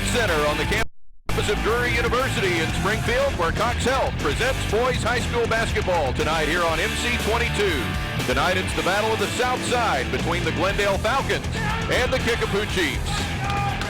Event Center on the campus of Drury University in Springfield, where Cox Health presents boys high school basketball tonight here on MC22. Tonight it's the battle of the South Side between the Glendale Falcons and the Kickapoo Chiefs.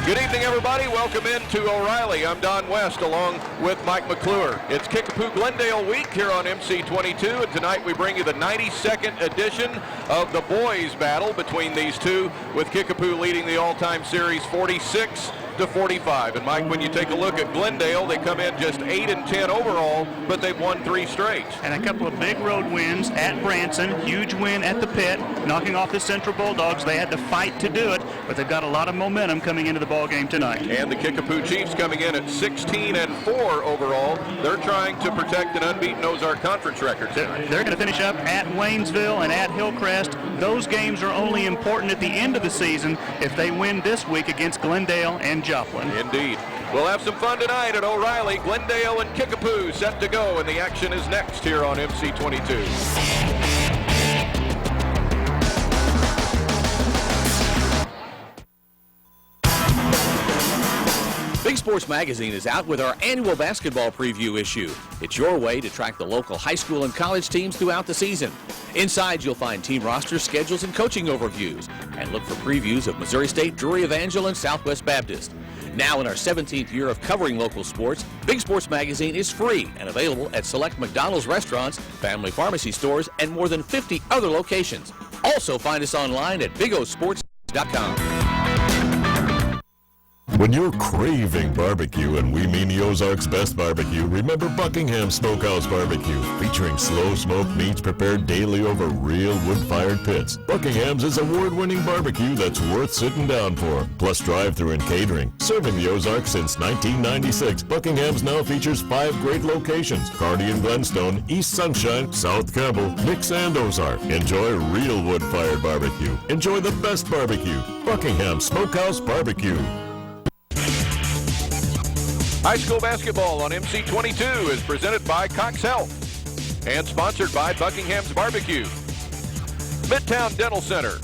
Good evening, everybody. Welcome into O'Reilly. I'm Don West along with Mike McClure. It's Kickapoo Glendale week here on MC22, and tonight we bring you the 92nd edition of the boys battle between these two, with Kickapoo leading the all-time series 46-45. And Mike, when you take a look at Glendale, they come in just 8-10 overall, but they've won 3 straight. And a couple of big road wins at Branson, huge win at the Pit, knocking off the Central Bulldogs. They had to fight to do it, but they've got a lot of momentum coming into the ball game tonight. And the Kickapoo Chiefs coming in at 16-4 overall. They're trying to protect an unbeaten Ozark Conference record tonight. They're going to finish up at Waynesville and at Hillcrest. Those games are only important at the end of the season if they win this week against Glendale and Joplin. Indeed. We'll have some fun tonight at O'Reilly. Glendale and Kickapoo set to go, and the action is next here on MC22. Big Sports Magazine is out with our annual basketball preview issue. It's your way to track the local high school and college teams throughout the season. Inside, you'll find team rosters, schedules, and coaching overviews, and look for previews of Missouri State, Drury Evangel, and Southwest Baptist. Now in our 17th year of covering local sports, Big Sports Magazine is free and available at select McDonald's restaurants, family pharmacy stores, and more than 50 other locations. Also find us online at bigosports.com. When you're craving barbecue, and we mean the Ozark's best barbecue, remember Buckingham Smokehouse Barbecue, featuring slow-smoked meats prepared daily over real wood-fired pits. Buckingham's is award-winning barbecue that's worth sitting down for, plus drive-thru and catering. Serving the Ozark since 1996, Buckingham's now features 5 great locations: Kearney and Glenstone, East Sunshine, South Campbell, Nix, and Ozark. Enjoy real wood-fired barbecue. Enjoy the best barbecue. Buckingham Smokehouse Barbecue. High school basketball on MC22 is presented by Cox Health and sponsored by Buckingham's Barbecue, Midtown Dental Center,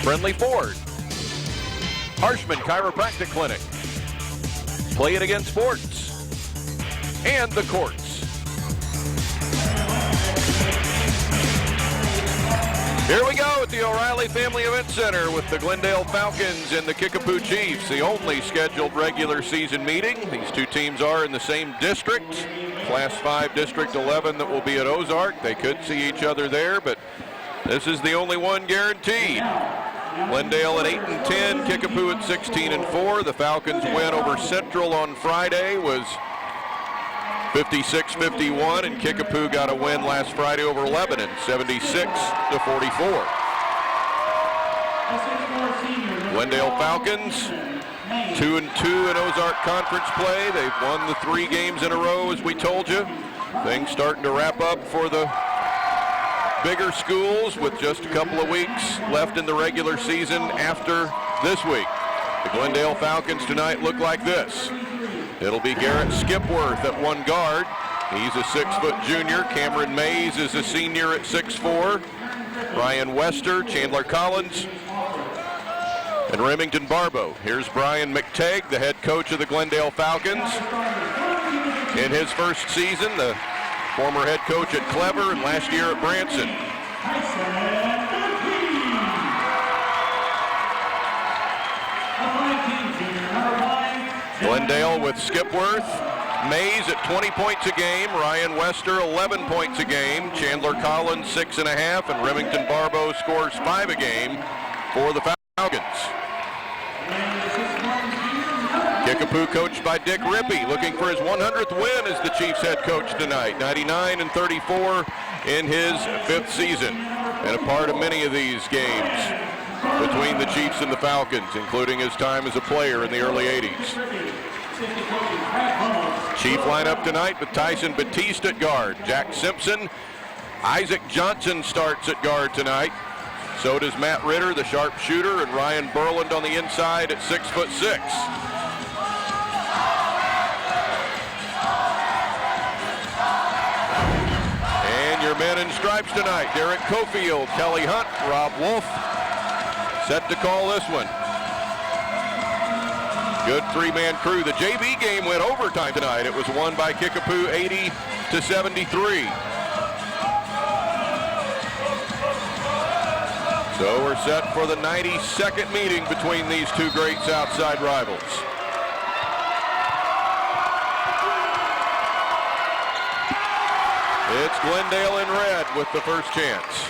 Friendly Ford, Harshman Chiropractic Clinic, Play It Again Sports, and The Courts. Here we go at the O'Reilly Family Event Center with the Glendale Falcons and the Kickapoo Chiefs, the only scheduled regular season meeting. These two teams are in the same district, Class 5 District 11, that will be at Ozark. They could see each other there, but this is the only one guaranteed. Glendale at 8-10, Kickapoo at 16-4. The Falcons' win over Central on Friday was 56-51, and Kickapoo got a win last Friday over Lebanon, 76-44. Glendale Falcons, 2-2 in Ozark Conference play. They've won the 3 games in a row, as we told you. Things starting to wrap up for the bigger schools with just a couple of weeks left in the regular season after this week. The Glendale Falcons tonight look like this. It'll be Garrett Skipworth at one guard. He's a 6-foot junior. Cameron Mays is a senior at 6'4". Brian Wester, Chandler Collins, and Remington Barbo. Here's Brian McTagg, the head coach of the Glendale Falcons. In his first season, the former head coach at Clever and last year at Branson. Glendale with Skipworth, Mays at 20 points a game, Ryan Wester 11 points a game, Chandler Collins 6.5, and Remington Barbo scores 5 a game for the Falcons. Kickapoo coached by Dick Rippey, looking for his 100th win as the Chiefs head coach tonight, 99-34 in his 5th season, and a part of many of these games between the Chiefs and the Falcons, including his time as a player in the early 80s. Chief lineup tonight with Tyson Batiste at guard. Jack Simpson, Isaac Johnson starts at guard tonight. So does Matt Ritter, the sharpshooter, and Ryan Berland on the inside at 6'6". And your men in stripes tonight: Derek Cofield, Kelly Hunt, Rob Wolf. Set to call this one. Good three-man crew. The JV game went overtime tonight. It was won by Kickapoo 80-73. So we're set for the 92nd meeting between these two great Southside rivals. It's Glendale in red with the first chance.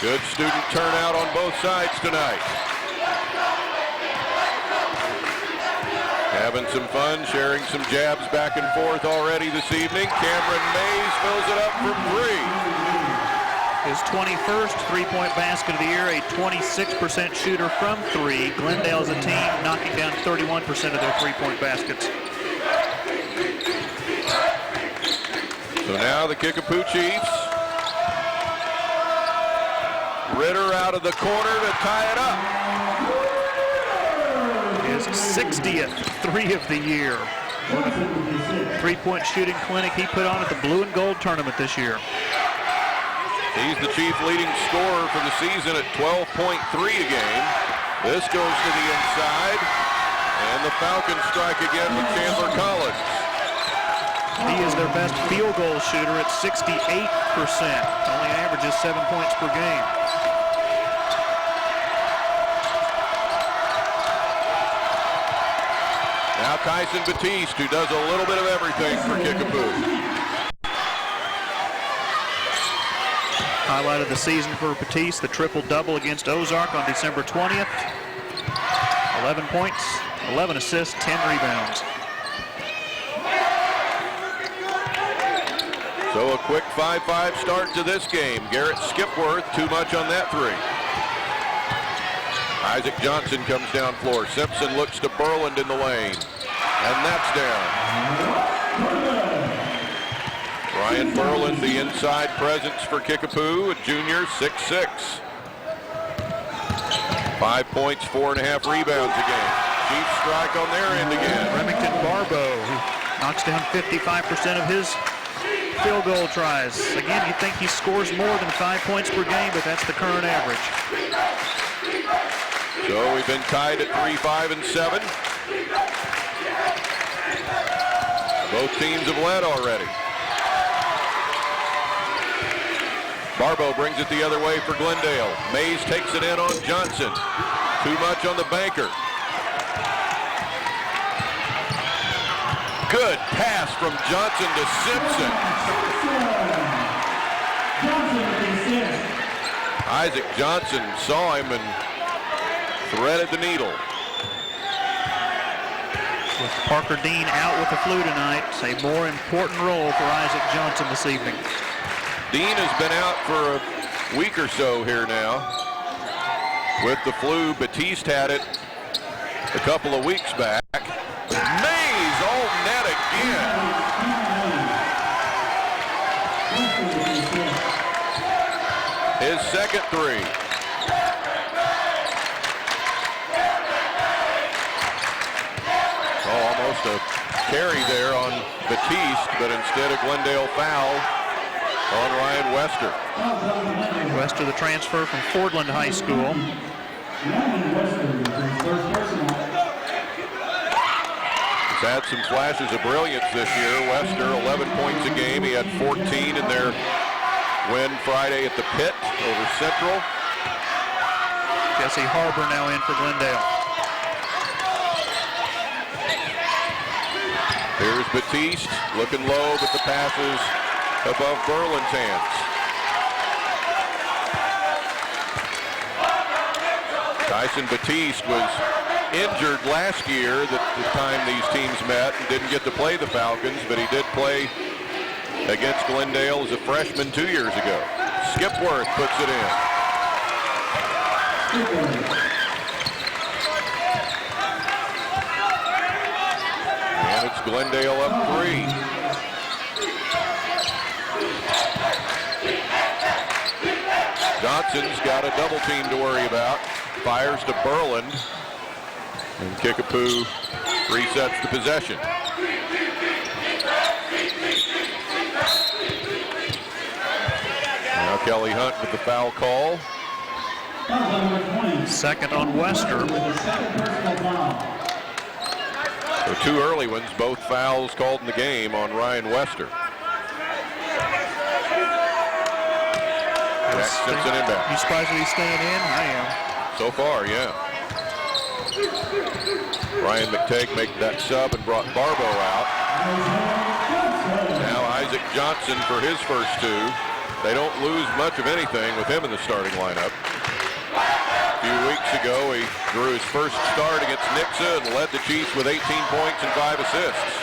Good student turnout on both sides tonight. Having some fun, sharing some jabs back and forth already this evening. Cameron Mays fills it up from three. His 21st three-point basket of the year, a 26% shooter from three. Glendale as a team knocking down 31% of their three-point baskets. So now the Kickapoo Chiefs. Ritter out of the corner to tie it up. His 60th three of the year. What a three-point shooting clinic he put on at the Blue and Gold tournament this year. He's the chief leading scorer for the season at 12.3 a game. This goes to the inside, and the Falcons strike again with Chandler Collins. He is their best field goal shooter at 68%. Only averages 7 points per game. Now Tyson Batiste, who does a little bit of everything for Kickapoo. Highlight of the season for Batiste, the triple-double against Ozark on December 20th. 11 points, 11 assists, 10 rebounds. So a quick 5-5 start to this game. Garrett Skipworth, too much on that three. Isaac Johnson comes down floor. Simpson looks to Berland in the lane. And that's down. Ryan Berland, the inside presence for Kickapoo, a junior, 6'6". 5 points, 4.5 rebounds a game. Chiefs strike on their end again. Remington Barbeau, who knocks down 55% of his field goal tries. Again, you think he scores more than 5 points per game, but that's the current average. So we've been tied at 3, 5, and 7. Both teams have led already. Barbeau brings it the other way for Glendale. Mays takes it in on Johnson. Too much on the banker. Good pass from Johnson to Simpson. Isaac Johnson saw him and threaded the needle. With Parker Dean out with the flu tonight, it's a more important role for Isaac Johnson this evening. Dean has been out for a week or so here now with the flu. Batiste had it a couple of weeks back. Mays all net again. His second three. Oh, almost a carry there on Batiste, but instead a Glendale foul on Ryan Wester. Wester, the transfer from Fordland High School. He's had some flashes of brilliance this year. Wester, 11 points a game. He had 14 in their win Friday at the Pit over Central. Jesse Harbor now in for Glendale. Here's Batiste, looking low, but the pass is above Berland's hands. Tyson Batiste was injured last year the time these teams met and didn't get to play the Falcons, but he did play against Glendale as a freshman 2 years ago. Skipworth puts it in. And it's Glendale up 3. Johnson's got a double team to worry about. Fires to Berland. And Kickapoo resets the possession. Now Kelly Hunt with the foul call. Second on Wester. So 2 early ones, both fouls called in the game on Ryan Wester. Jack Simpson inbound. You surprised that he's staying in? I am. So far, yeah. Ryan McTagg made that sub and brought Barbo out. Now Isaac Johnson for his first 2. They don't lose much of anything with him in the starting lineup. A few weeks ago, he drew his first start against Nixa and led the Chiefs with 18 points and 5 assists.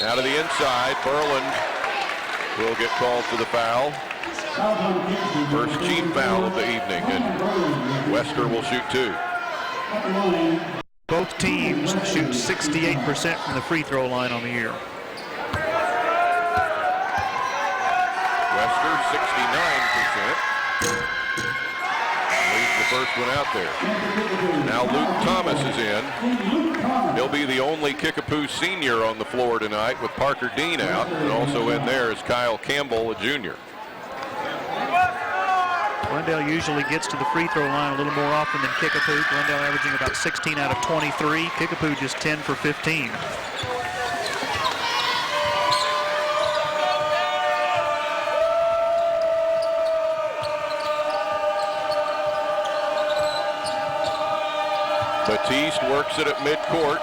Now to the inside, Berland will get called for the foul. First Chief foul of the evening, and Wester will shoot 2. Both teams shoot 68% from the free throw line on the year. Wester, 69%. Leads the first one out there. Now Luke Thomas is in. He'll be the only Kickapoo senior on the floor tonight with Parker Dean out. And also in there is Kyle Campbell, a junior. Glendale usually gets to the free throw line a little more often than Kickapoo. Glendale averaging about 16 out of 23. Kickapoo just 10 for 15. Batiste works it at midcourt.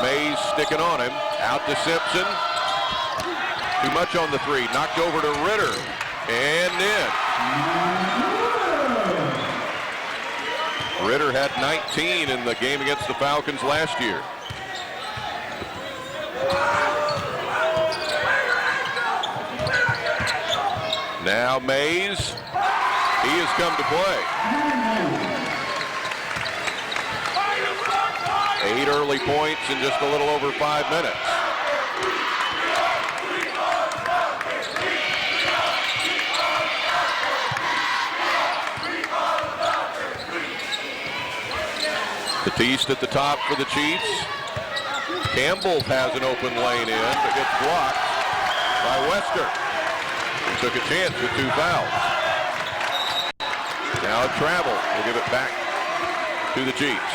Mays sticking on him. Out to Simpson. Too much on the 3. Knocked over to Ritter. And in. Ritter had 19 in the game against the Falcons last year. Now Mays. He has come to play. 8 early points in just a little over 5 minutes. Batiste at the top for the Chiefs. Campbell has an open lane in, but gets blocked by Wester. He took a chance with 2 fouls. Now Travel will give it back to the Chiefs.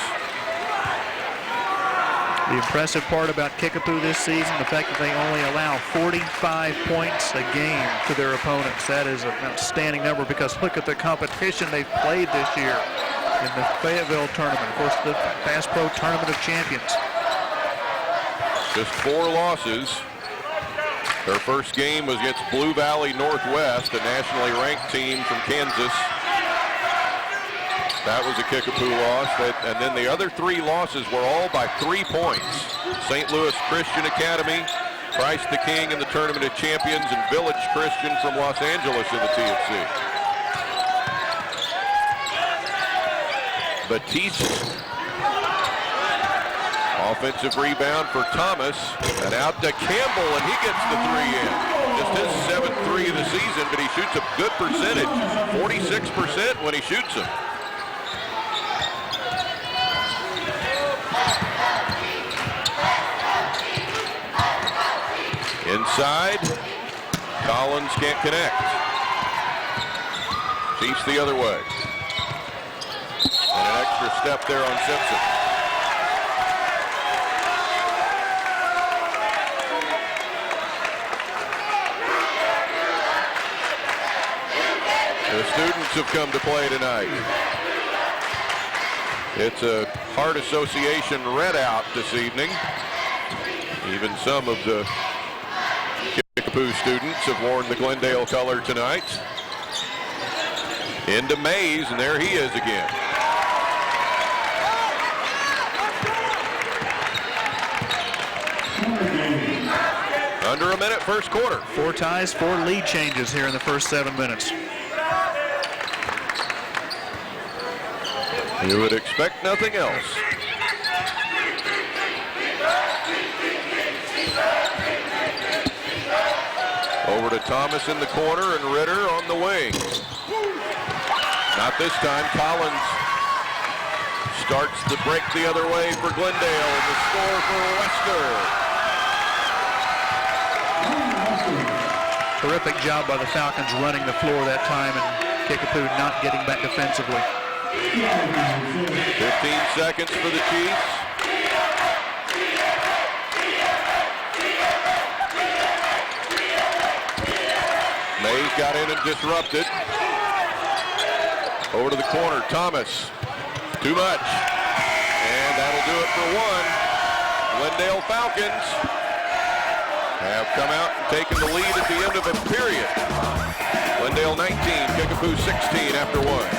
The impressive part about Kickapoo this season, the fact that they only allow 45 points a game to their opponents. That is an outstanding number because look at the competition they've played this year in the Fayetteville tournament. Of course, the Bass Pro Tournament of Champions. Just 4 losses. Their first game was against Blue Valley Northwest, a nationally ranked team from Kansas. That was a Kickapoo loss, and then the other 3 losses were all by 3 points. St. Louis Christian Academy, Christ the King in the Tournament of Champions, and Village Christian from Los Angeles in the TFC. Batiste. Offensive rebound for Thomas, and out to Campbell, and he gets the 3 in. Just his 7th 3 of the season, but he shoots a good percentage, 46% when he shoots them. Inside, Collins can't connect. Chiefs the other way. And an extra step there on Simpson. The students have come to play tonight. It's a Heart Association red out this evening. Even some of the Kickapoo students have worn the Glendale color tonight. Into Mays, and there he is again. Under a minute, first quarter. 4 ties, 4 lead changes here in the first 7 minutes. You would expect nothing else. Over to Thomas in the corner and Ritter on the wing. Not this time. Collins starts the break the other way for Glendale, and the score for Wester. Terrific job by the Falcons running the floor that time, and Kickapoo not getting back defensively. 15 seconds for the Chiefs. Mays got in and disrupted. Over to the corner, Thomas. Too much. And that'll do it for one. Glendale Falcons have come out and taken the lead at the end of a period. Glendale 19, Kickapoo 16 after one.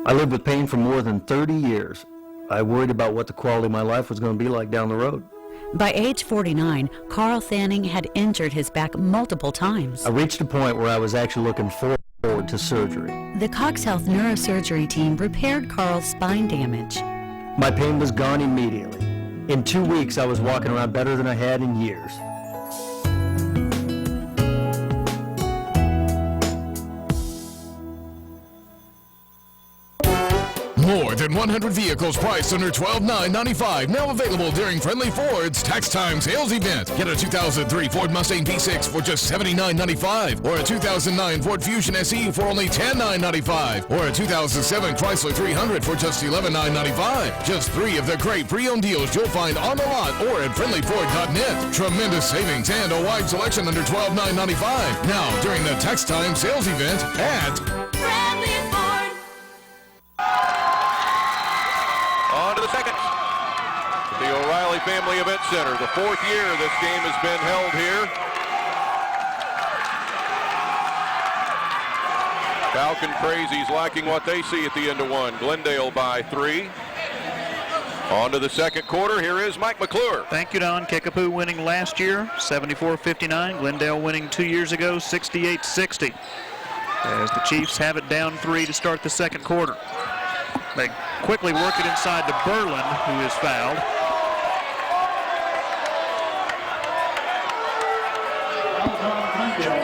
I lived with pain for more than 30 years. I worried about what the quality of my life was going to be like down the road. By age 49, Carl Thanning had injured his back multiple times. I reached a point where I was actually looking forward to surgery. The Cox Health neurosurgery team repaired Carl's spine damage. My pain was gone immediately. In 2 weeks, I was walking around better than I had in years. More than 100 vehicles priced under $12,995. Now available during Friendly Ford's Tax Time Sales Event. Get a 2003 Ford Mustang V6 for just $79.95, or a 2009 Ford Fusion SE for only $10,995, or a 2007 Chrysler 300 for just $11,995. Just 3 of the great pre-owned deals you'll find on the lot or at friendlyford.net. Tremendous savings and a wide selection under $12,995. Now during the Tax Time Sales Event at Friendly Ford. On to the second. The O'Reilly Family Event Center. The 4th year this game has been held here. Falcon crazies lacking what they see at the end of one. Glendale by 3. On to the second quarter. Here is Mike McClure. Thank you, Don. Kickapoo winning last year, 74-59. Glendale winning 2 years ago, 68-60. As the Chiefs have it down 3 to start the second quarter. They quickly work it inside to Berlin, who is fouled.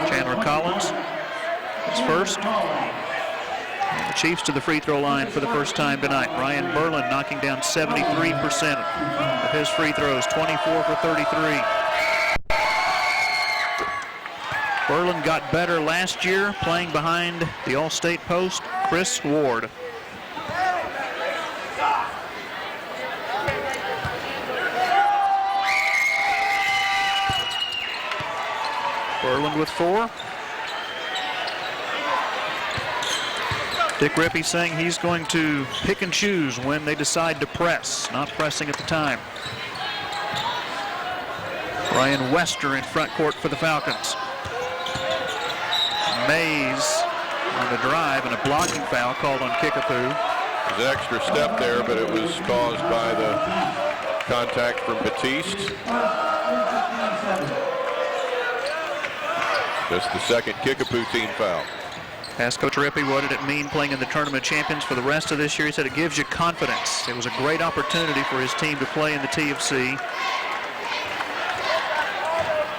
Chandler Collins is first. And the Chiefs to the free throw line for the first time tonight. Ryan Berlin knocking down 73% of his free throws, 24 for 33. Berlin got better last year, playing behind the All-State post, Chris Ward. Berlin with 4. Dick Rippey saying he's going to pick and choose when they decide to press, not pressing at the time. Ryan Wester in front court for the Falcons. Mays on the drive and a blocking foul called on Kickapoo. There's an extra step there, but it was caused by the contact from Batiste. Just the second Kickapoo team foul. Asked Coach Rippey what did it mean playing in the Tournament Champions for the rest of this year. He said it gives you confidence. It was a great opportunity for his team to play in the TFC.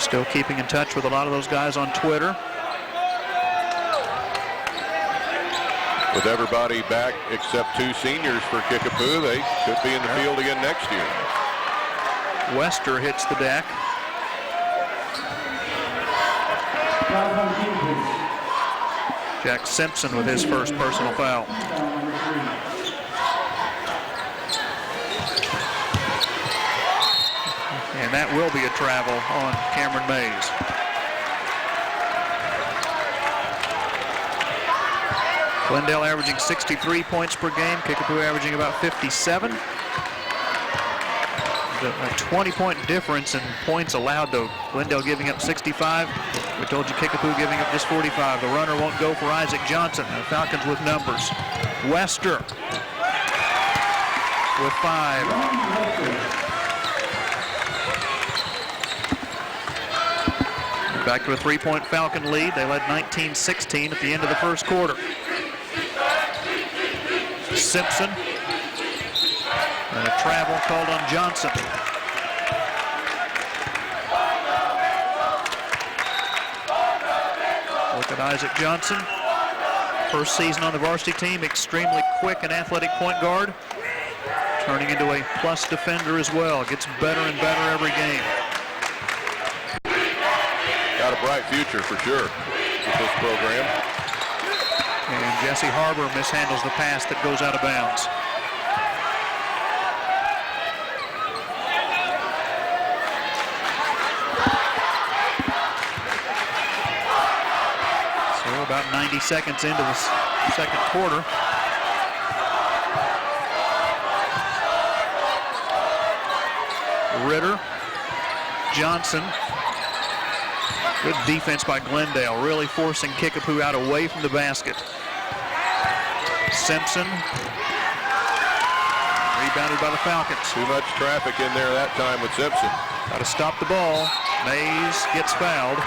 Still keeping in touch with a lot of those guys on Twitter. With everybody back except 2 seniors for Kickapoo, they could be in the field again next year. Wester hits the deck. Jack Simpson with his first personal foul. And that will be a travel on Cameron Mays. Glendale averaging 63 points per game. Kickapoo averaging about 57. A 20-point difference in points allowed, though. Glendale giving up 65. We told you Kickapoo giving up just 45. The runner won't go for Isaac Johnson. The Falcons with numbers. Wester with 5. Back to a 3-point Falcon lead. They led 19-16 at the end of the first quarter. Simpson. And a travel called on Johnson. Look at Isaac Johnson. First season on the varsity team, extremely quick and athletic point guard. turning into a plus defender as well. Gets better and better every game. Got a bright future for sure with this program. And Jesse Harbour mishandles the pass that goes out of bounds. So about 90 seconds into the second quarter. Ritter, Johnson. Good defense by Glendale, really forcing Kickapoo out away from the basket. Simpson, rebounded by the Falcons. Too much traffic in there that time with Simpson. Got to stop the ball. Mays gets fouled.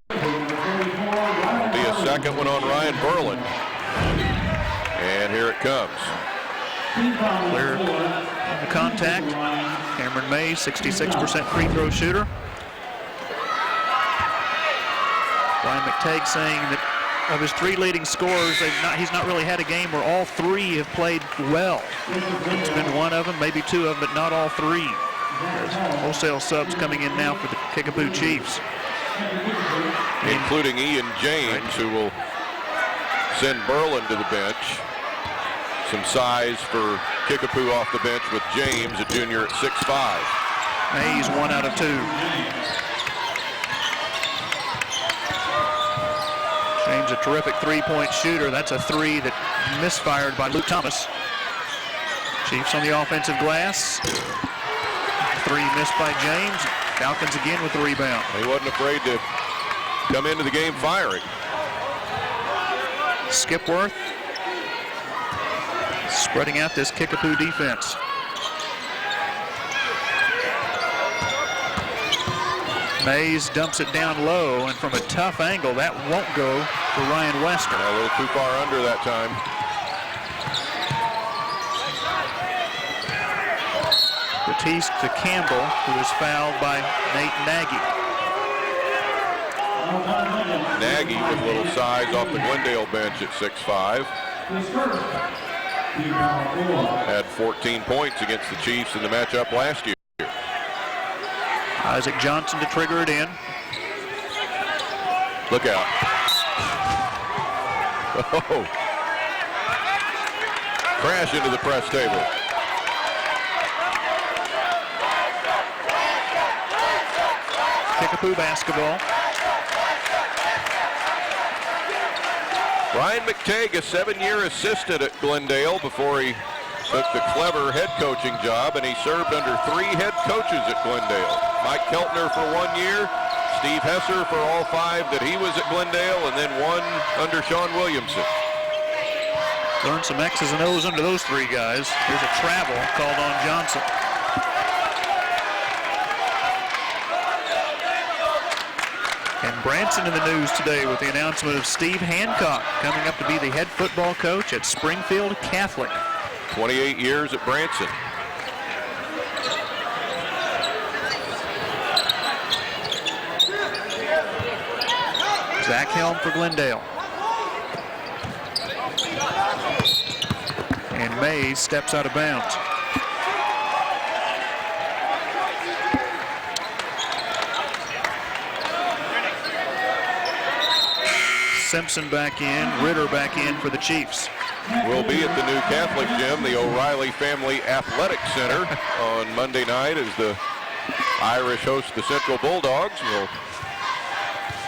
There'll be a second one on Ryan Berlin. And here it comes. Clear on the contact. Cameron Mays, 66% free throw shooter. Brian McTagg saying that of his 3 leading scorers, he's not really had a game where all 3 have played well. It's been one of them, maybe 2 of them, but not all 3. There's wholesale subs coming in now for the Kickapoo Chiefs. Including Ian James, who will send Berlin to the bench. Some size for Kickapoo off the bench with James, a junior at 6'5". Mays 1 out of 2. James a terrific 3-point shooter. That's a 3 that misfired by Luke Thomas. Chiefs on the offensive glass. 3 missed by James. Falcons again with the rebound. He wasn't afraid to come into the game firing. Skipworth spreading out this Kickapoo defense. Mays dumps it down low, and from a tough angle, that won't go for Ryan Wester. A little too far under that time. Batiste to Campbell, who is fouled by Nate Nagy. Nagy with a little size off the Glendale bench at 6'5". Had 14 points against the Chiefs in the matchup last year. Isaac Johnson to trigger it in. Look out. Oh. Crash into the press table. Kickapoo basketball. Brian McTagg, a 7-year assistant at Glendale before he took the clever head coaching job, and he served under 3 head coaches at Glendale. Mike Keltner for 1 year, Steve Hesser for all 5 that he was at Glendale, and then 1 under Sean Williamson. Learned some X's and O's under those 3 guys. Here's a travel called on Johnson. And Branson in the news today with the announcement of Steve Hancock coming up to be the head football coach at Springfield Catholic. 28 years at Branson. Zach Helm for Glendale. And Mays steps out of bounds. Simpson back in, Ritter back in for the Chiefs. We'll be at the new Catholic gym, the O'Reilly Family Athletic Center, on Monday night as the Irish host the Central Bulldogs. We'll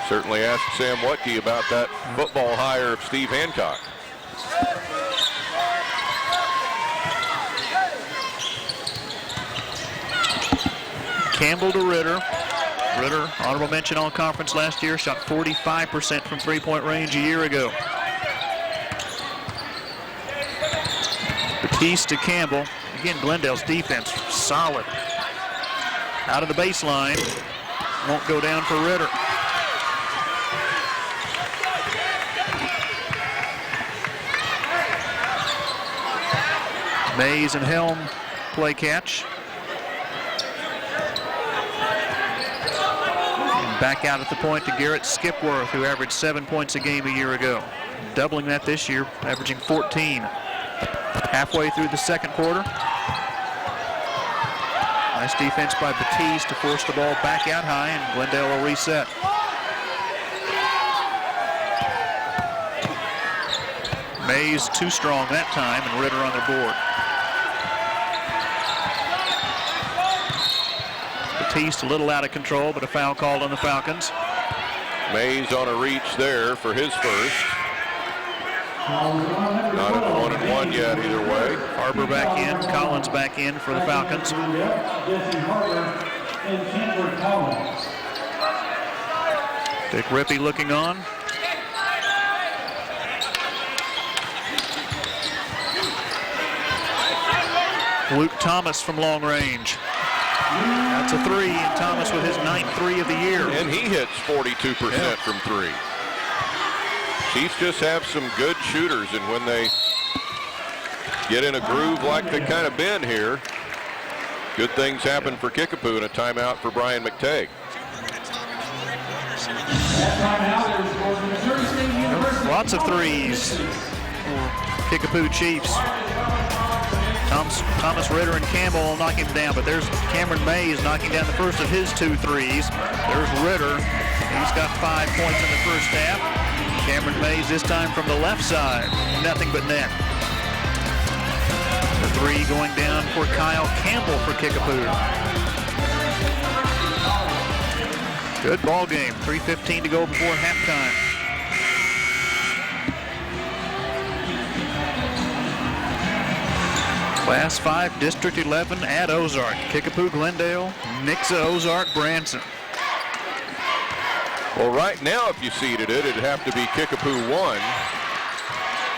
certainly ask Sam Wutke about that football hire of Steve Hancock. Campbell to Ritter. Ritter, honorable mention all conference last year, shot 45% from 3-point range a year ago. Batiste to Campbell. Again, Glendale's defense solid. Out of the baseline. Won't go down for Ritter. Mays and Helm play catch. And back out at the point to Garrett Skipworth, who averaged 7 points a game a year ago. doubling that this year, averaging 14. Halfway through the second quarter. Nice defense by Batiste to force the ball back out high, and Glendale will reset. Mays too strong that time, and Ritter on the board. Batiste a little out of control, but a foul called on the Falcons. Mays on a reach there for his first. Not in the 1-and-1 yet either way. Harbor back in, Collins back in for the Falcons. Dick Rippey looking on. Luke Thomas from long range. That's a three, and Thomas with his 9th three of the year. And he hits 42% from three. Chiefs just have some good shooters, and when they get in a groove like they kind of been here, good things happen for Kickapoo, and a timeout for Brian McTagg. Lots of threes for Kickapoo Chiefs. Thomas Ritter and Campbell will knock him down, but there's Cameron Mays knocking down the first of his 2 threes. There's Ritter. He's got 5 points in the first half. Cameron Mays this time from the left side. Nothing but net. The 3 going down for Kyle Campbell for Kickapoo. Good ball game. 3:15 to go before halftime. Class 5, District 11 at Ozark. Kickapoo, Glendale, Nixa, Ozark, Branson. Well, right now, if you seeded it, it'd have to be Kickapoo 1.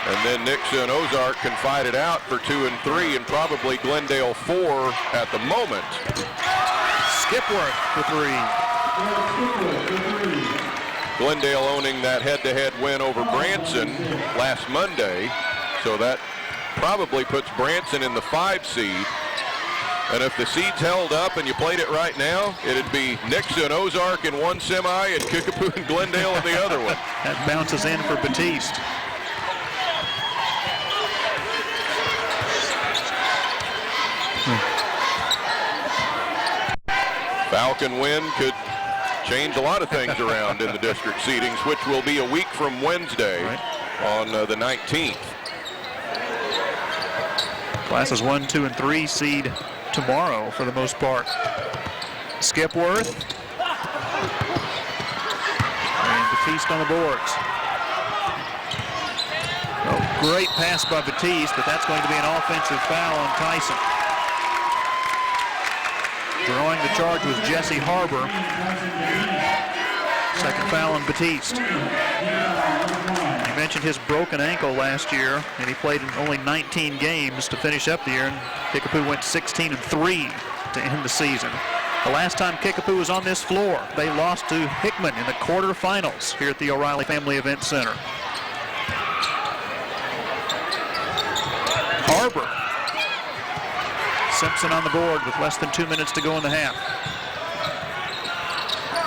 And then Nixa and Ozark can fight it out for 2 and 3, and probably Glendale 4 at the moment. Skipworth for 3. Glendale owning that head-to-head win over Branson last Monday. So that probably puts Branson in the 5 seed. And if the seeds held up and you played it right now, it'd be Nixa and Ozark in one semi and Kickapoo and Glendale in the other one. That bounces in for Batiste. Falcon win could change a lot of things around in the district seedings, which will be a week from Wednesday on the 19th. Classes 1, 2, and 3 seed tomorrow for the most part. Skipworth. And Batiste on the boards. Oh, great pass by Batiste, but that's going to be an offensive foul on Tyson. Drawing the charge was Jesse Harbor. Second foul on Batiste. You mentioned his broken ankle last year, and he played in only 19 games to finish up the year, and Kickapoo went 16-3 to end the season. The last time Kickapoo was on this floor, they lost to Hickman in the quarterfinals here at the O'Reilly Family Event Center. Harbor. Simpson on the board with less than 2 minutes to go in the half.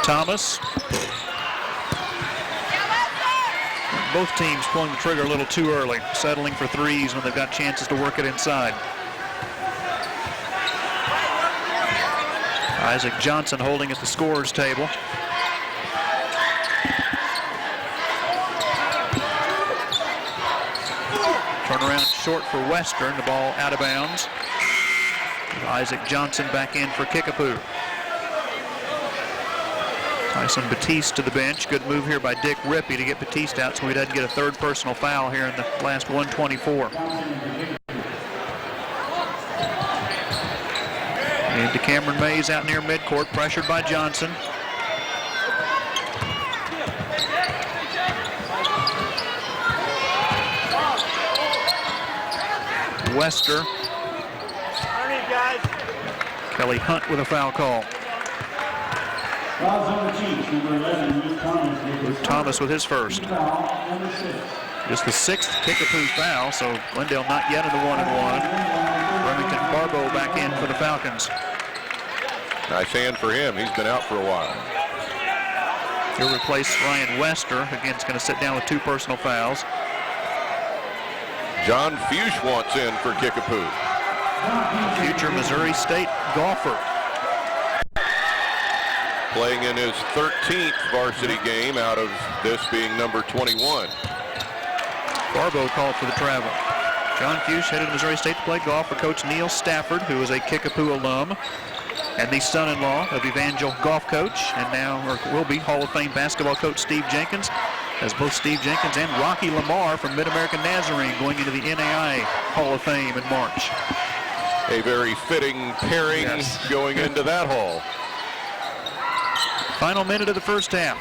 Thomas. Both teams pulling the trigger a little too early, settling for threes when they've got chances to work it inside. Isaac Johnson holding at the scorer's table. Turnaround short for Western, the ball out of bounds. Isaac Johnson back in for Kickapoo. Tyson Batiste to the bench. Good move here by Dick Rippey to get Batiste out so he doesn't get a third personal foul here in the last 1:24. And to Cameron Mays out near midcourt, pressured by Johnson. Wester. Kelly Hunt with a foul call. Luke Thomas with his first. Just the 6th Kickapoo foul, so Glendale not yet in the 1-and-1. Remington Barbeau back in for the Falcons. Nice hand for him. He's been out for a while. He'll replace Ryan Wester. Again, it's going to sit down with 2 personal fouls. John Fuchs wants in for Kickapoo. Future Missouri State golfer. Playing in his 13th varsity game out of this being number 21. Barbo called for the travel. John Fuchs headed to Missouri State to play golf for Coach Neil Stafford, who is a Kickapoo alum and the son-in-law of Evangel golf coach, and now will be Hall of Fame basketball coach Steve Jenkins, as both Steve Jenkins and Rocky Lamar from Mid-American Nazarene going into the NAI Hall of Fame in March. A very fitting pairing going into that hall. Final minute of the first half.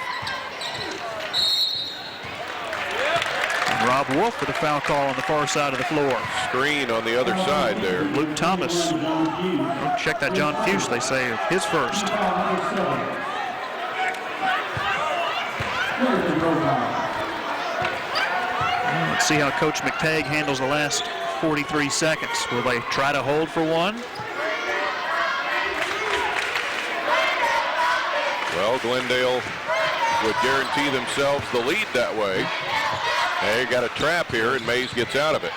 And Rob Wolf with a foul call on the far side of the floor. Screen on the other side there. Luke Thomas. Check that John Fuchs, they say, his first. Let's see how Coach McTagg handles the last 43 seconds. Will they try to hold for one? Well, Glendale would guarantee themselves the lead that way. They got a trap here, and Mays gets out of it.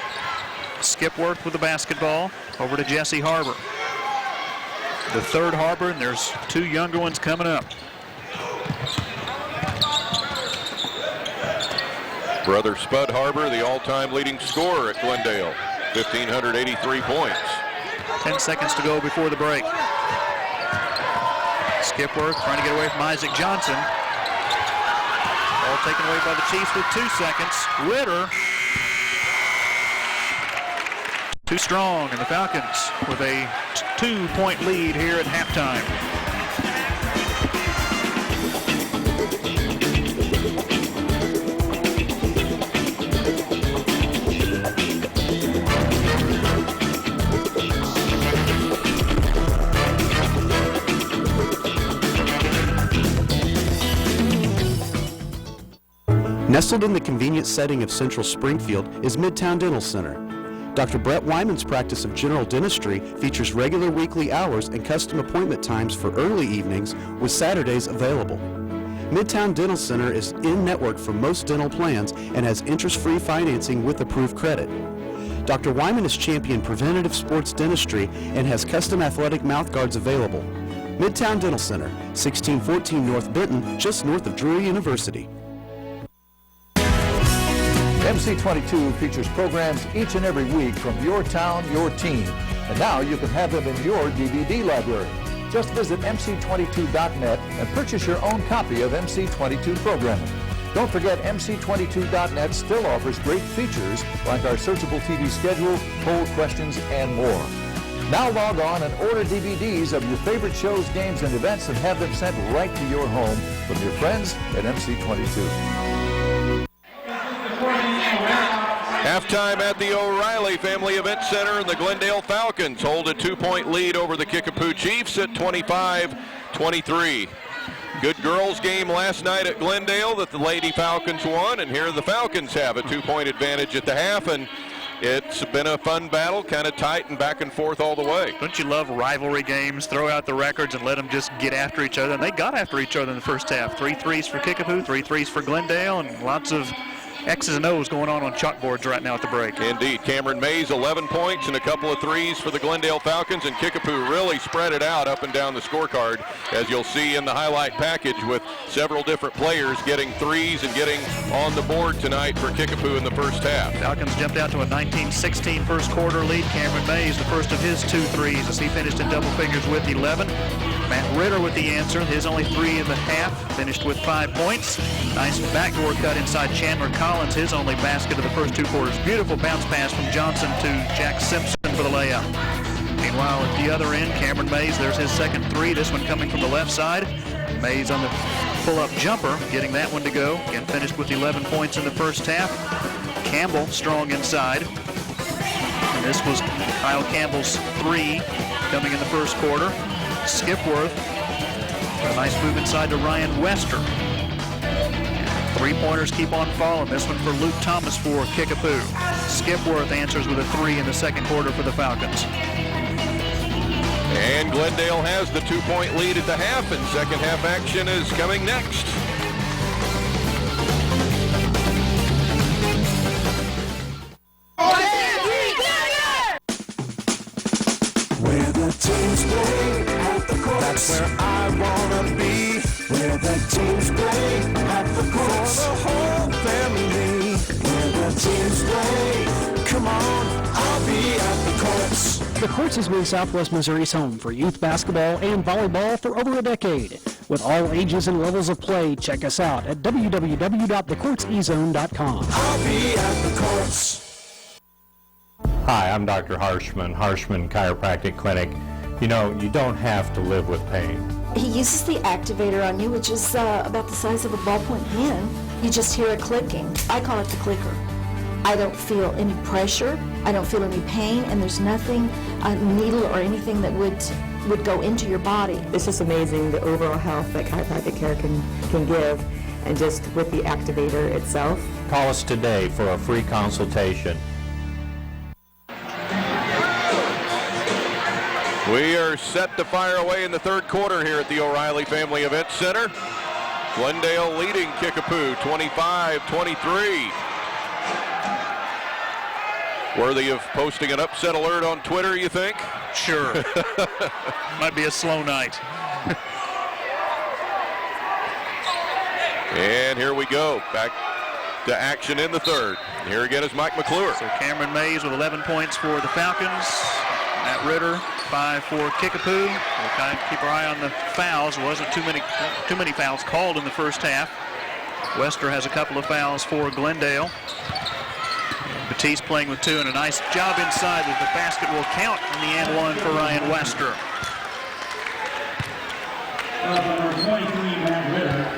Skipworth with the basketball over to Jesse Harbor. The third Harbor, and there's two younger ones coming up. Brother Spud Harbor, the all-time leading scorer at Glendale, 1,583 points. 10 seconds to go before the break. Skipworth trying to get away from Isaac Johnson. Ball taken away by the Chiefs with 2 seconds. Ritter. Too strong, and the Falcons with a 2-point lead here at halftime. Nestled in the convenient setting of Central Springfield is Midtown Dental Center. Dr. Brett Wyman's practice of general dentistry features regular weekly hours and custom appointment times for early evenings with Saturdays available. Midtown Dental Center is in-network for most dental plans and has interest-free financing with approved credit. Dr. Wyman has championed preventative sports dentistry and has custom athletic mouthguards available. Midtown Dental Center, 1614 North Benton, just north of Drury University. MC22 features programs each and every week from your town, your team. And now you can have them in your DVD library. Just visit mc22.net and purchase your own copy of MC22 programming. Don't forget mc22.net still offers great features like our searchable TV schedule, poll questions, and more. Now log on and order DVDs of your favorite shows, games, and events and have them sent right to your home from your friends at MC22. Halftime at the O'Reilly Family Event Center, and the Glendale Falcons hold a 2-point lead over the Kickapoo Chiefs at 25-23. Good girls game last night at Glendale that the Lady Falcons won, and here the Falcons have a 2-point advantage at the half, and it's been a fun battle, kind of tight and back and forth all the way. Don't you love rivalry games? Throw out the records and let them just get after each other. And they got after each other in the first half. 3 threes for Kickapoo, 3 threes for Glendale, and lots of X's and O's going on chalkboards right now at the break. Indeed. Cameron Mays, 11 points and a couple of threes for the Glendale Falcons, and Kickapoo really spread it out up and down the scorecard, as you'll see in the highlight package, with several different players getting threes and getting on the board tonight for Kickapoo in the first half. Falcons jumped out to a 19-16 first quarter lead. Cameron Mays, the first of his 2 threes, as he finished in double figures with 11. Matt Ritter with the answer, his only 3 in the half, finished with 5 points. Nice backdoor cut inside Chandler Collins, his only basket of the first 2 quarters. Beautiful bounce pass from Johnson to Jack Simpson for the layup. Meanwhile, at the other end, Cameron Mays, there's his second 3, this one coming from the left side. Mays on the pull-up jumper, getting that one to go. Again, finished with 11 points in the first half. Campbell strong inside. And this was Kyle Campbell's 3 coming in the first quarter. Skipworth, a nice move inside to Ryan Wester. 3-pointers keep on falling. This one for Luke Thomas for Kickapoo. Skipworth answers with a 3 in the second quarter for the Falcons. And Glendale has the 2-point lead at the half, and second half action is coming next. That's where I wanna be, where the teams play at the courts. For the whole family, where the teams play. Come on, I'll be at the courts. The Courts has been Southwest Missouri's home for youth basketball and volleyball for over a decade. With all ages and levels of play, check us out at www.thecourtsezone.com. I'll be at the courts. Hi, I'm Dr. Harshman, Harshman Chiropractic Clinic. You know, you don't have to live with pain. He uses the activator on you, which is about the size of a ballpoint pen. You just hear it clicking. I call it the clicker. I don't feel any pressure, I don't feel any pain, and there's nothing, a needle or anything that would go into your body. It's just amazing the overall health that chiropractic care can give, and just with the activator itself. Call us today for a free consultation. We are set to fire away in the third quarter here at the O'Reilly Family Event Center. Glendale leading Kickapoo 25-23. Worthy of posting an upset alert on Twitter, you think? Sure. Might be a slow night. And here we go. Back to action in the third. Here again is Mike McClure. So Cameron Mays with 11 points for the Falcons. Matt Ritter, 5 for Kickapoo. We'll kind of keep our eye on the fouls. Wasn't too many fouls called in the first half. Wester has a couple of fouls for Glendale. Batiste playing with 2, and a nice job inside that the basket will count in the and one for Ryan Wester.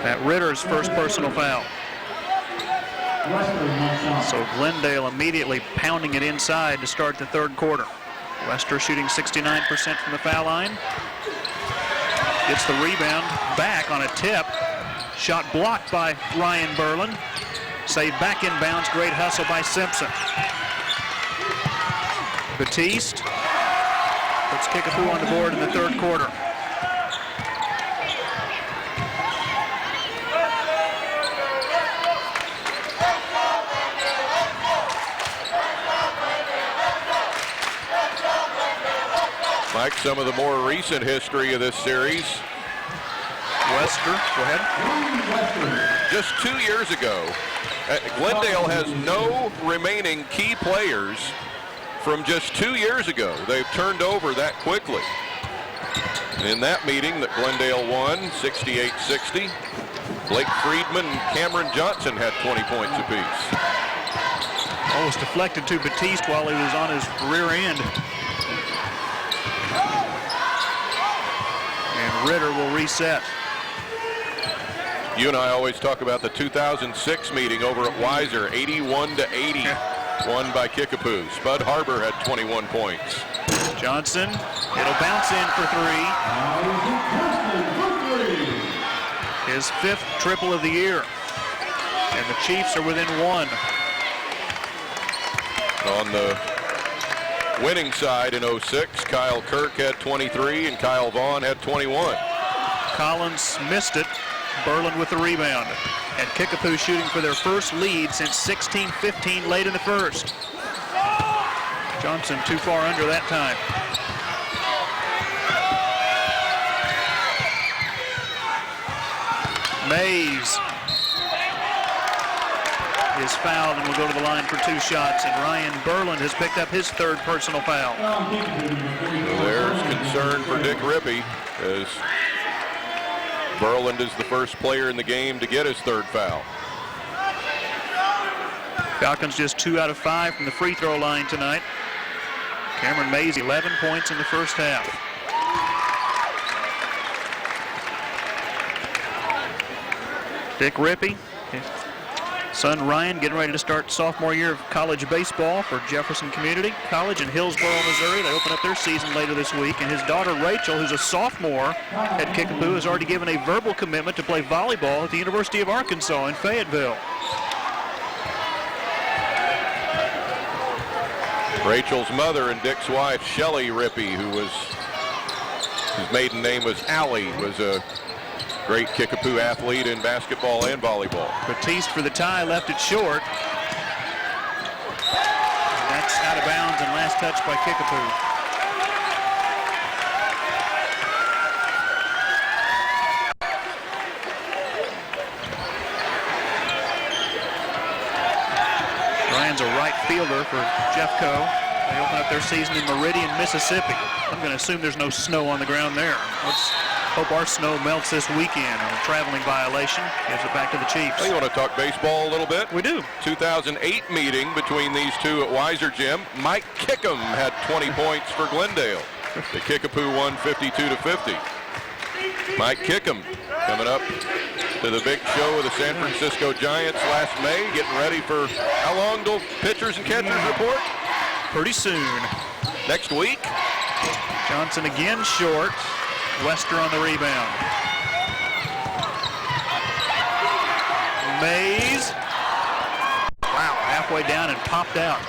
Matt Ritter's first personal foul. So Glendale immediately pounding it inside to start the third quarter. Wester shooting 69% from the foul line. Gets the rebound back on a tip. Shot blocked by Ryan Berlin. Saved back in bounds. Great hustle by Simpson. Batiste puts Kickapoo on the board in the third quarter. Mike, some of the more recent history of this series. Wester, go ahead. Just 2 years ago, Glendale has no remaining key players from just 2 years ago. They've turned over that quickly. And in that meeting that Glendale won, 68-60, Blake Friedman and Cameron Johnson had 20 points apiece. Almost deflected to Batiste while he was on his rear end. And Ritter will reset. You and I always talk about the 2006 meeting over at Weiser, 81-80, won by Kickapoo. Spud Harbor had 21 points. Johnson, it'll bounce in for 3. His 5th triple of the year. And the Chiefs are within 1. On the winning side in 06, Kyle Kirk had 23 and Kyle Vaughn had 21. Collins missed it. Berlin with the rebound. And Kickapoo shooting for their first lead since 16-15 late in the first. Johnson too far under that time. Mays is fouled and will go to the line for 2 shots. And Ryan Berlin has picked up his 3rd personal foul. There's concern for Dick Rippey as Berland is the first player in the game to get his 3rd foul. Falcons just 2 out of 5 from the free throw line tonight. Cameron Mays, 11 points in the first half. Dick Rippey, his son Ryan, getting ready to start sophomore year of college baseball for Jefferson Community College in Hillsboro, Missouri. They open up their season later this week, and his daughter Rachel, who's a sophomore at Kickapoo, has already given a verbal commitment to play volleyball at the University of Arkansas in Fayetteville. Rachel's mother and Dick's wife, Shelley Rippey, his maiden name was Allie, was a great Kickapoo athlete in basketball and volleyball. Batiste for the tie, left it short. That's out of bounds and last touch by Kickapoo. Johnson's a right fielder for Jeffco. They open up their season in Meridian, Mississippi. I'm going to assume there's no snow on the ground there. Let's hope our snow melts this weekend. A traveling violation gives it back to the Chiefs. Well, you want to talk baseball a little bit? We do. 2008 meeting between these two at Weiser Gym. Mike Kickham had 20 points for Glendale. The Kickapoo won 52-50. Mike Kickham coming up to the big show with the San Francisco Giants last May, getting ready for how long till pitchers and catchers report? Pretty soon. Next week. Johnson again short. Wester on the rebound. Mays. Wow, halfway down and popped out.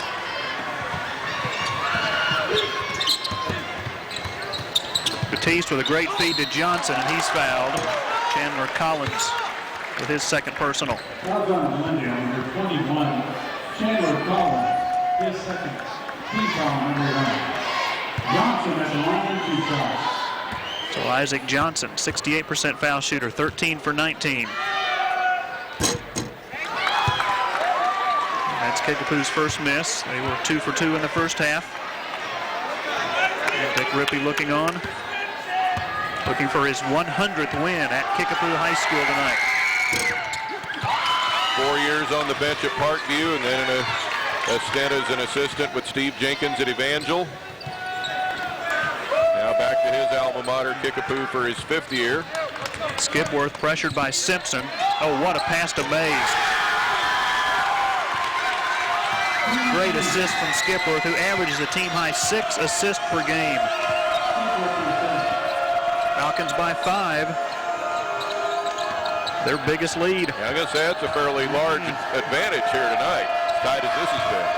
Batiste with a great feed to Johnson, and he's fouled. Chandler Collins with his second personal. Foul on Glendale, number 21, Chandler Collins, his second. Team foul, number 1. Johnson has a line 2 fouls. So Isaac Johnson, 68% foul shooter, 13 for 19. That's Kickapoo's first miss. They were 2 for 2 in the first half. And Dick Rippey looking on, looking for his 100th win at Kickapoo High School tonight. 4 years on the bench at Parkview, and then a stint as an assistant with Steve Jenkins at Evangel. Now back to his alma mater, Kickapoo, for his 5th year. Skipworth pressured by Simpson. Oh, what a pass to Mays. Great assist from Skipworth, who averages a team-high 6 assists per game. Falcons by 5. Their biggest lead. Yeah, I'm going to say that's a fairly large advantage here tonight, tight as this has been.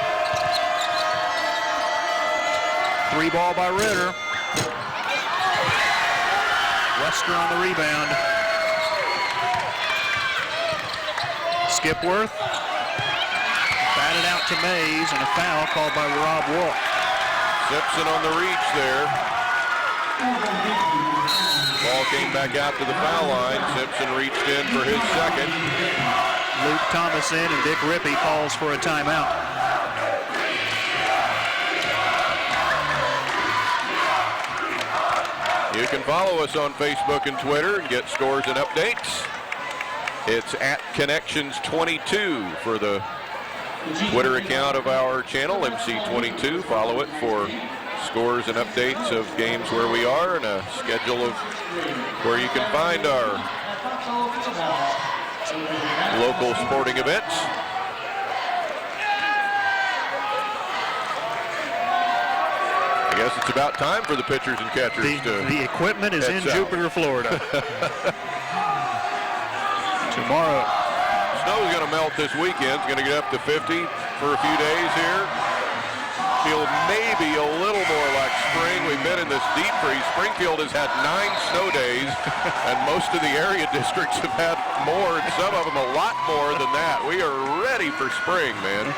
3 ball by Ritter. Wester on the rebound. Skipworth. Batted out to Mays, and a foul called by Rob Wolf. Simpson on the reach there. Ball came back out to the foul line. Simpson reached in for his second. Luke Thomas in, and Dick Rippey calls for a timeout. You can follow us on Facebook and Twitter and get scores and updates. It's at Connections22 for the Twitter account of our channel, MC22. Follow it for scores and updates of games where we are and a schedule of where you can find our local sporting events. I guess it's about time for the pitchers and catchers the equipment is in south. Jupiter, Florida. Tomorrow. Snow's going to melt this weekend. It's going to get up to 50 for a few days here. Feel maybe a little more like spring. We've been in this deep freeze. Springfield has had 9 snow days, and most of the area districts have had more, and some of them a lot more than that. We are ready for spring, man.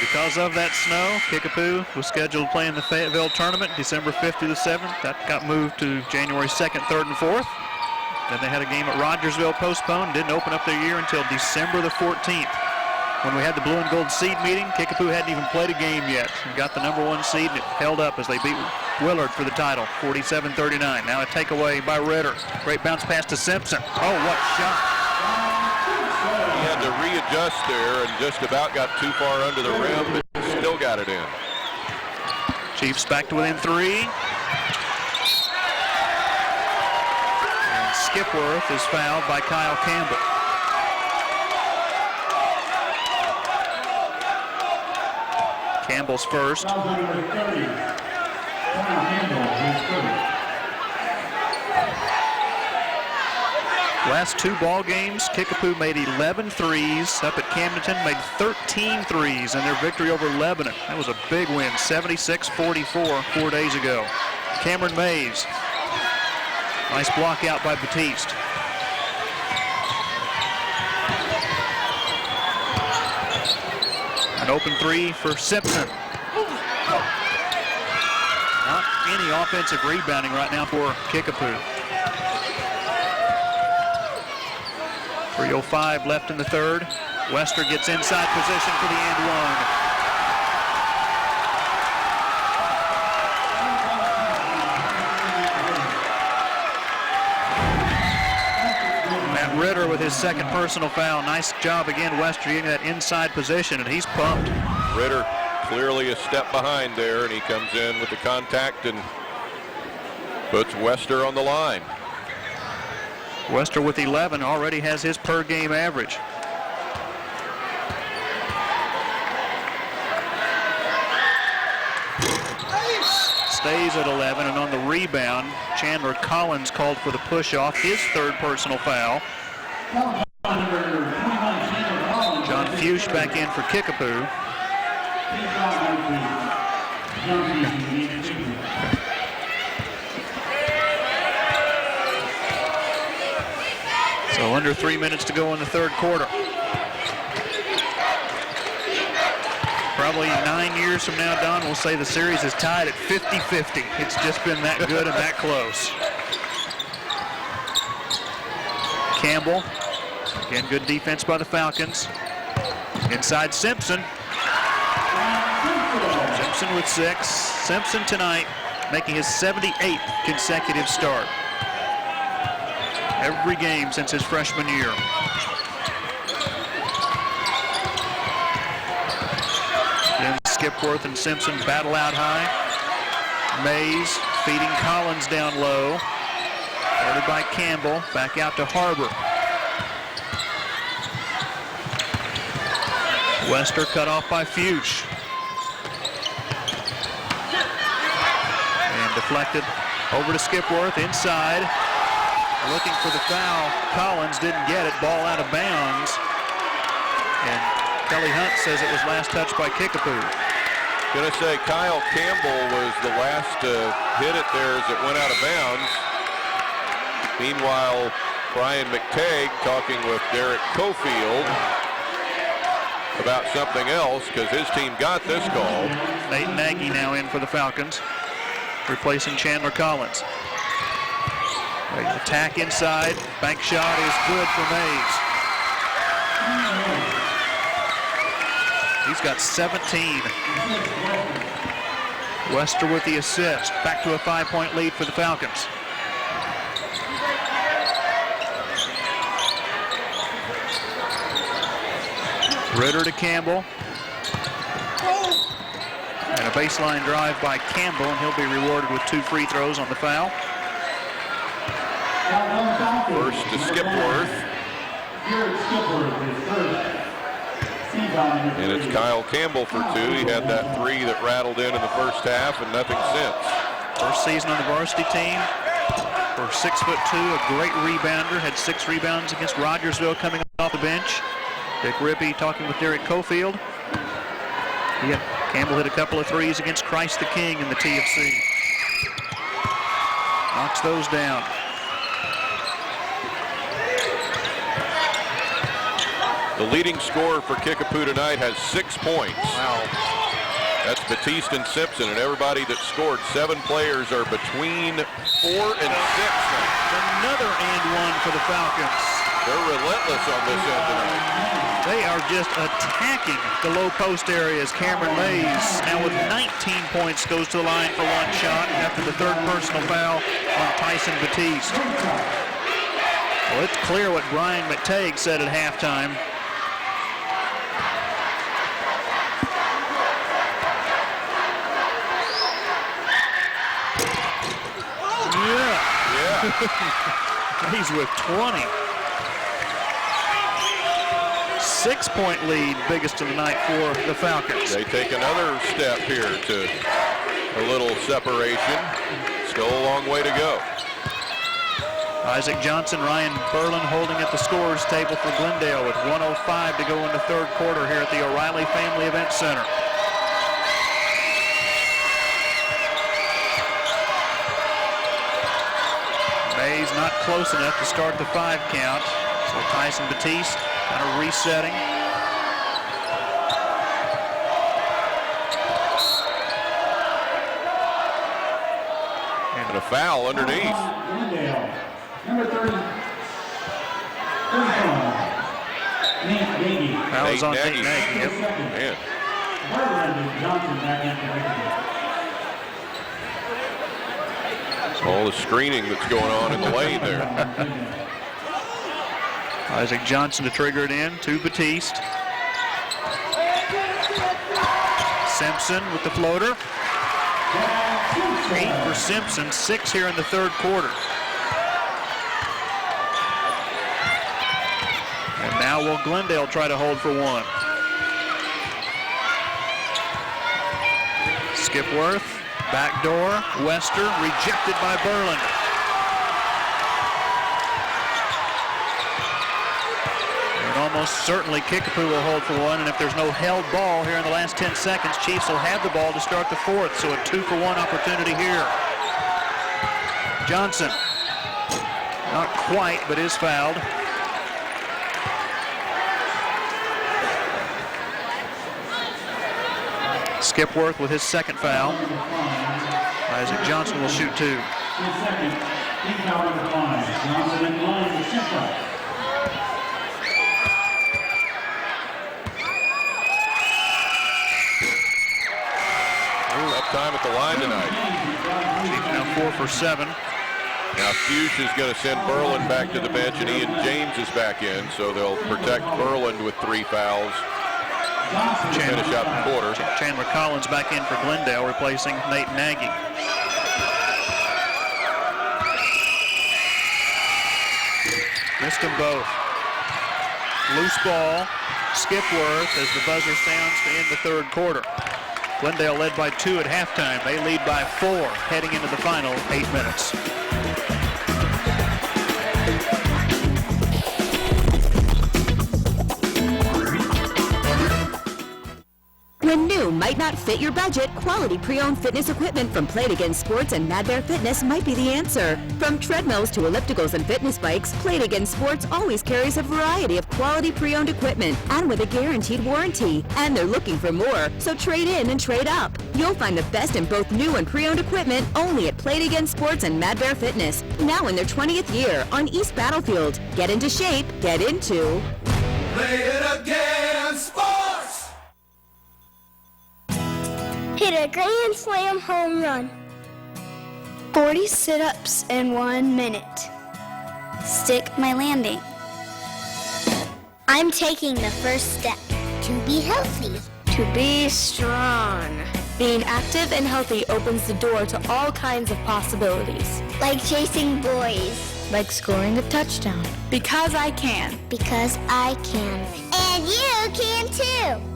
Because of that snow, Kickapoo was scheduled to play in the Fayetteville tournament December 5th through the 7th. That got moved to January 2nd, 3rd, and 4th. Then they had a game at Rogersville postponed, didn't open up their year until December the 14th. When we had the blue and gold seed meeting, Kickapoo hadn't even played a game yet. We got the number 1 seed, and it held up as they beat Willard for the title, 47-39. Now a takeaway by Ritter. Great bounce pass to Simpson. Oh, what shot. He had to readjust there and just about got too far under the rim, but still got it in. Chiefs back to within 3. And Skipworth is fouled by Kyle Campbell. Campbell's first. Last 2 ball games, Kickapoo made 11 threes. Up at Camdenton, made 13 threes in their victory over Lebanon. That was a big win, 76-44 4 days ago. Cameron Mays. Nice block out by Batiste. An open 3 for Simpson. Not any offensive rebounding right now for Kickapoo. 3:05 left in the third. Wester gets inside position for the and one. Matt Ritter with his second personal foul. Nice job again, Wester, getting that inside position, and he's pumped. Ritter clearly a step behind there, and he comes in with the contact and puts Wester on the line. Wester with 11 already has his per game average. Stays at 11, and on the rebound, Chandler Collins called for the push-off, his third personal foul. John Fuchs back in for Kickapoo. So under 3 minutes to go in the third quarter. Probably 9 years from now, Don, we'll say the series is tied at 50-50. It's just been that good and that close. Campbell, again, good defense by the Falcons. Inside Simpson. Simpson with 6. Simpson tonight making his 78th consecutive start. Every game since his freshman year. Then Skipworth and Simpson battle out high. Mays feeding Collins down low. Guarded by Campbell. Back out to Harbor. Wester cut off by Fuchs. And deflected over to Skipworth inside. Looking for the foul. Collins didn't get it. Ball out of bounds. And Kelly Hunt says it was last touched by Kickapoo. Gonna say Kyle Campbell was the last to hit it there as it went out of bounds. Meanwhile, Brian McTagg talking with Derek Cofield about something else because his team got this call. Nate Nagy now in for the Falcons, replacing Chandler Collins. They attack inside. Bank shot is good for Mays. He's got 17. Wester with the assist. Back to a 5-point lead for the Falcons. Ritter to Campbell. And a baseline drive by Campbell, and he'll be rewarded with 2 free throws on the foul. First to Skipworth. And it's Kyle Campbell for 2. He had that 3 that rattled in the first half and nothing since. First season on the varsity team. For 6'2", a great rebounder. Had 6 rebounds against Rogersville coming off the bench. Dick Rippey talking with Derek Cofield. Campbell hit a couple of 3s against Christ the King in the TFC. Knocks those down. The leading scorer for Kickapoo tonight has 6 points. Wow. That's Batiste and Simpson, and everybody that scored. 7 players are between 4 and 6 now. Another and one for the Falcons. They're relentless on this end tonight. They are just attacking the low post areas. Cameron Mays now with 19 points goes to the line for 1 shot after the 3rd personal foul on Tyson Batiste. Well, it's clear what Brian McTagg said at halftime. Yeah. He's with 20. 6-point lead, biggest of the night for the Falcons. They take another step here to a little separation. Still a long way to go. Isaac Johnson, Ryan Berlin holding at the scorers table for Glendale with 1:05 to go in the third quarter here at the O'Reilly Family Event Center. Mays not close enough to start the 5 count. So Tyson Batiste kind of resetting. And a foul underneath. Number 30. That was on Nate Nagy. Yep. Man. All the screening that's going on in the lane there. Isaac Johnson to trigger it in to Batiste. Simpson with the floater. 8 for Simpson, 6 here in the third quarter. And now will Glendale try to hold for one. Skipworth, backdoor, Wester, rejected by Berlander. And almost certainly Kickapoo will hold for one, and if there's no held ball here in the last 10 seconds, Chiefs will have the ball to start the fourth, so a 2-for-1 opportunity here. Johnson, not quite, but is fouled. Skipworth with his second foul. Isaac Johnson will shoot 2. Tough time at the line tonight. Chiefs now 4 for 7. Now Fuchs is going to send Berland back to the bench, and Ian James is back in, so they'll protect Berland with 3 fouls. Finish out the quarter. Chandler Collins back in for Glendale, replacing Nate Nagy. Missed them both. Loose ball. Skipworth as the buzzer sounds to end the third quarter. Glendale led by 2 at halftime. They lead by 4 heading into the final 8 minutes. When new might not fit your budget, quality pre-owned fitness equipment from Played Against Sports and Mad Bear Fitness might be the answer. From treadmills to ellipticals and fitness bikes, Played Against Sports always carries a variety of quality pre-owned equipment and with a guaranteed warranty. And they're looking for more, so trade in and trade up. You'll find the best in both new and pre-owned equipment only at Played Against Sports and Mad Bear Fitness. Now in their 20th year on East Battlefield. Get into shape, get into Play it against sports. Hit a grand slam home run. 40 sit-ups in 1 minute. Stick my landing. I'm taking the first step to be healthy. To be strong. Being active and healthy opens the door to all kinds of possibilities. Like chasing boys. Like scoring a touchdown. Because I can. Because I can. And you can too.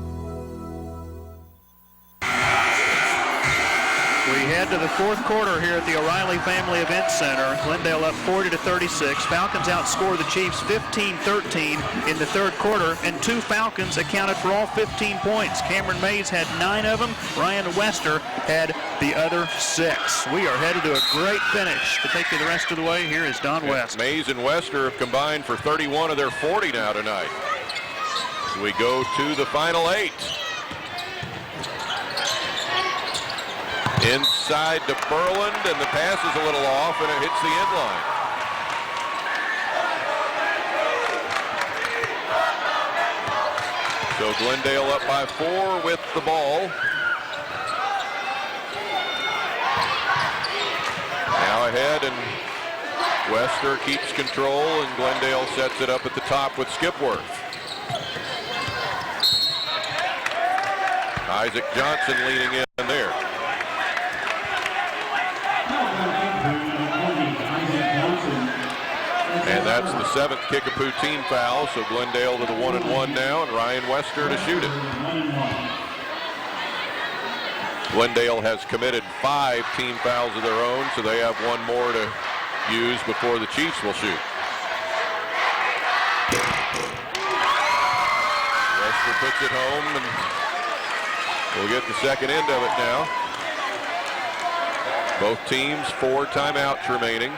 We head to the fourth quarter here at the O'Reilly Family Event Center. Glendale up 40-36. Falcons outscore the Chiefs 15-13 in the third quarter, and 2 Falcons accounted for all 15 points. Cameron Mays had 9 of them. Ryan Wester had the other 6. We are headed to a great finish. To take you the rest of the way, here is Don West. Mays and Wester have combined for 31 of their 40 now tonight. We go to the final 8. Inside to Berland, and the pass is a little off, and it hits the end line. So Glendale up by 4 with the ball. Now ahead, and Wester keeps control, and Glendale sets it up at the top with Skipworth. Isaac Johnson leaning in there. And that's the 7th Kickapoo team foul, so Glendale to the 1-1 now, and Ryan Wester to shoot it. Glendale has committed 5 team fouls of their own, so they have 1 more to use before the Chiefs will shoot. Wester puts it home, and we'll get the second end of it now. Both teams 4 timeouts remaining.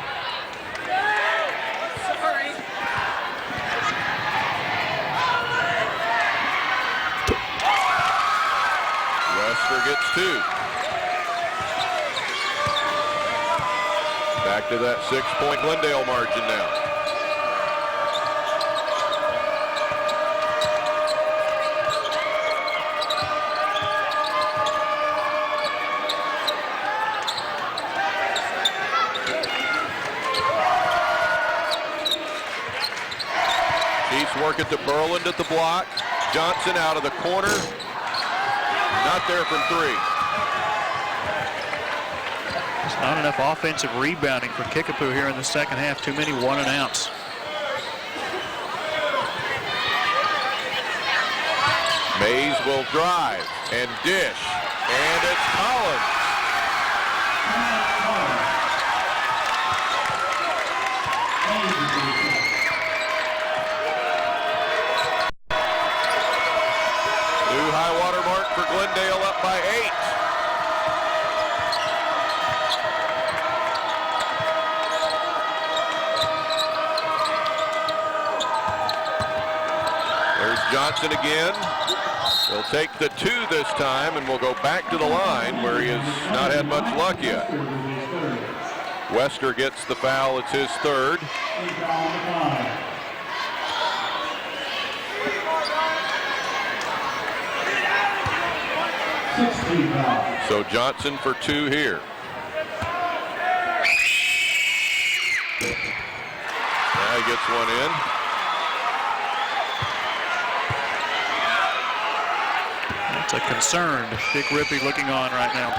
Wester gets 2. Back to that 6-point Glendale margin now. Nice work at the Berland at the block. Johnson out of the corner. Not there from three. There's not enough offensive rebounding for Kickapoo here in the second half. Too many 1-and-outs. Mays will drive and dish. And it's Collins. New high water mark for Glendale, up by 8. There's Johnson again. He'll take the 2 this time, and we'll go back to the line where he has not had much luck yet. Wester gets the foul. It's his 3rd. So Johnson for 2 here. Now he gets one in. It's a concerned Dick Rippey looking on right now.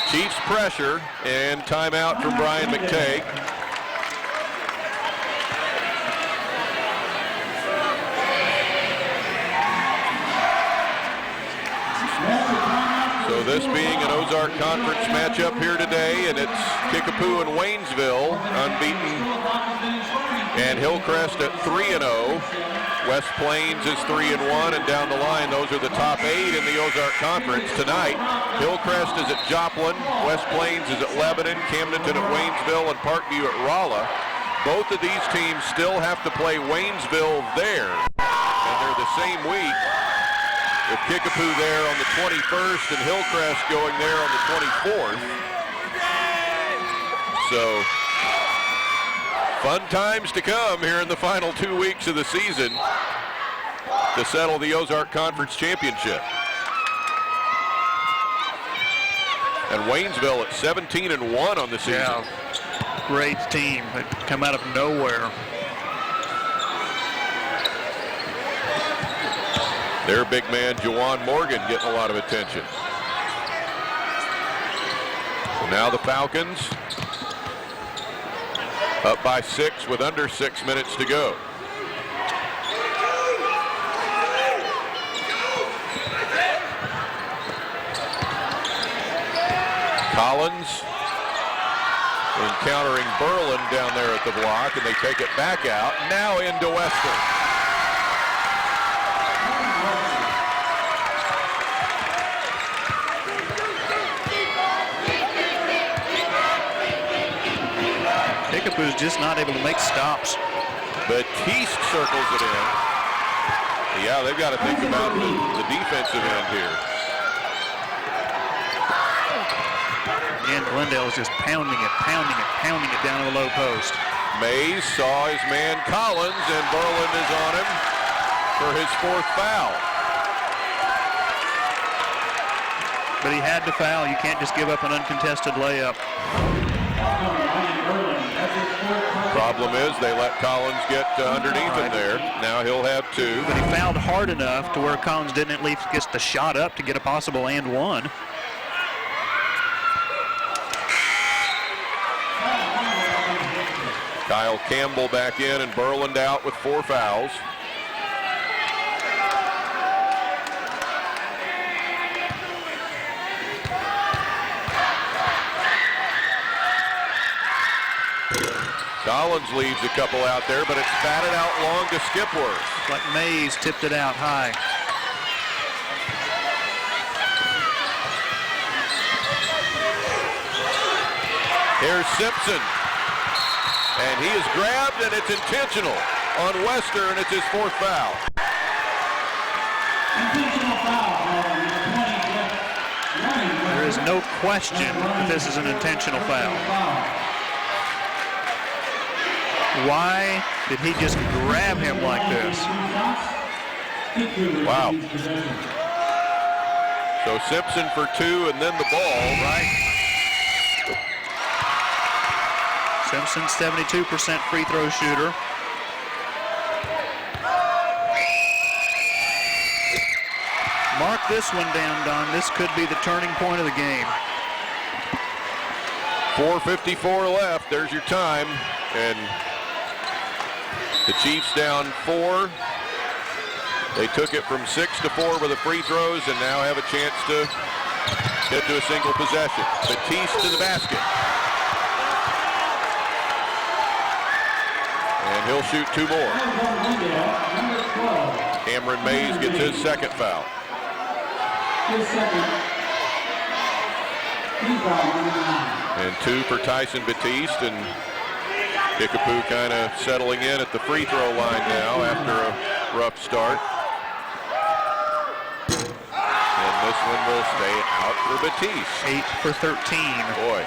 Chiefs pressure and timeout from Brian McTagg. So this being an Ozark Conference matchup here today, and it's Kickapoo and Waynesville unbeaten, and Hillcrest at 3-0. West Plains is 3-1, and down the line, those are the top 8 in the Ozark Conference tonight. Hillcrest is at Joplin, West Plains is at Lebanon, Camdenton at Waynesville, and Parkview at Rolla. Both of these teams still have to play Waynesville there, and they're the same week. With Kickapoo there on the 21st and Hillcrest going there on the 24th. So, fun times to come here in the final 2 weeks of the season to settle the Ozark Conference Championship. And Waynesville at 17-1 on the season. Yeah, great team. They come out of nowhere. Their big man, Juwan Morgan, getting a lot of attention. So now the Falcons up by 6 with under 6 minutes to go. Collins encountering Berland down there at the block, and they take it back out. Now into Wester. Kickapoo's just not able to make stops. Batiste circles it in. Yeah, they've got to think about the defensive end here. Again, Glendale is just pounding it down to the low post. Mays saw his man Collins, and Berland is on him for his 4th foul. But he had to foul. You can't just give up an uncontested layup. Problem is they let Collins get underneath him there. Now he'll have 2. But he fouled hard enough to where Collins didn't at least get the shot up to get a possible and 1. Kyle Campbell back in and Berland out with 4 fouls. Collins leaves a couple out there, but it's batted out long to Skipworth. Like Mays tipped it out high. Here's Simpson. And he is grabbed, and it's intentional on Wester, and it's his 4th foul. Intentional foul. There is no question that this is an intentional foul. Why did he just grab him like this? Wow. So Simpson for 2 and then the ball. Right. Simpson, 72% free throw shooter. Mark this one down, Don. This could be the turning point of the game. 4:54 left. There's your time. And the Chiefs down 4. They took it from 6 to 4 with the free throws and now have a chance to get to a single possession. Batiste to the basket. And he'll shoot 2 more. Cameron Mays gets his second foul. And 2 for Tyson Batiste, and Kickapoo kind of settling in at the free throw line now after a rough start. And this one will stay out for Batiste. 8 for 13. Boy.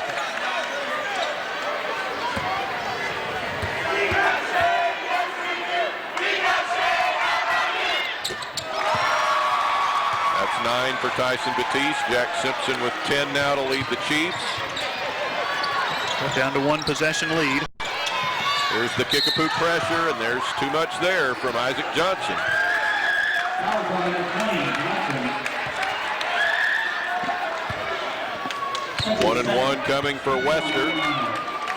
That's 9 for Tyson Batiste. Jack Simpson with 10 now to lead the Chiefs. Down to 1 possession lead. Here's the Kickapoo pressure, and there's too much there from Isaac Johnson. 1-and-1 coming for Wester.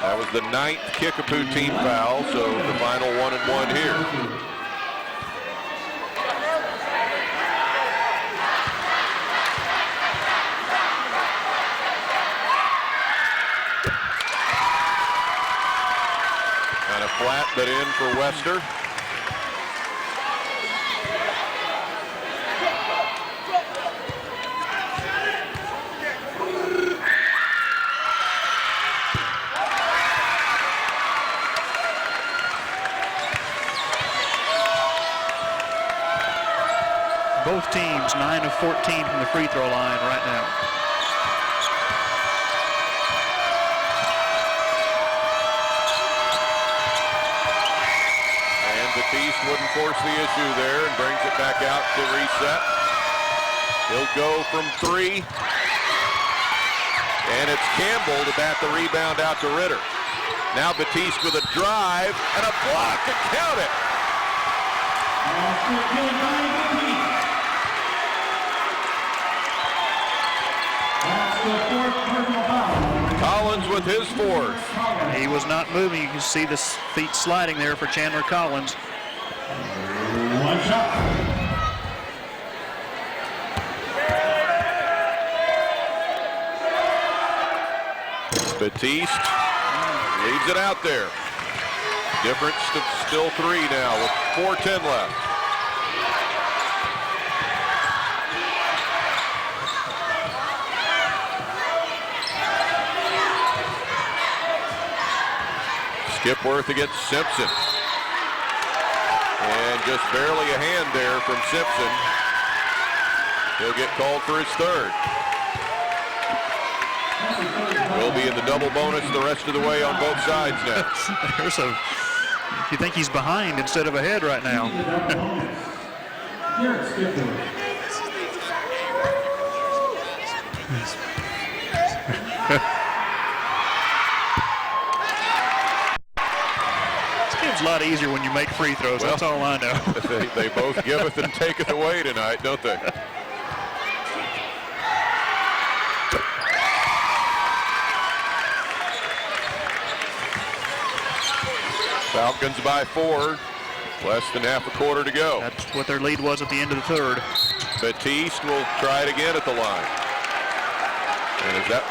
That was the 9th Kickapoo team foul, so the final 1-and-1 here. Kind of flat, but in for Wester. Both teams 9 of 14 from the free throw line right now. And Batiste wouldn't force the issue there and brings it back out to reset. He'll go from 3. And it's Campbell to bat the rebound out to Ritter. Now Batiste with a drive and a block to count it. Collins with his 4th. He was not moving. You can see the feet sliding there for Chandler Collins. One shot. Batiste leaves it out there. Difference to still 3 now with 4:10 left. Skipworth against Simpson. And just barely a hand there from Simpson. He'll get called for his 3rd. We'll be in the double bonus the rest of the way on both sides now. There's a, you think he's behind instead of ahead right now. It's a lot easier when you make free throws. Well, that's all I know. they both giveth and taketh away tonight, don't they? Falcons by 4. Less than half a quarter to go. That's what their lead was at the end of the 3rd. Batiste will try it again at the line. And is that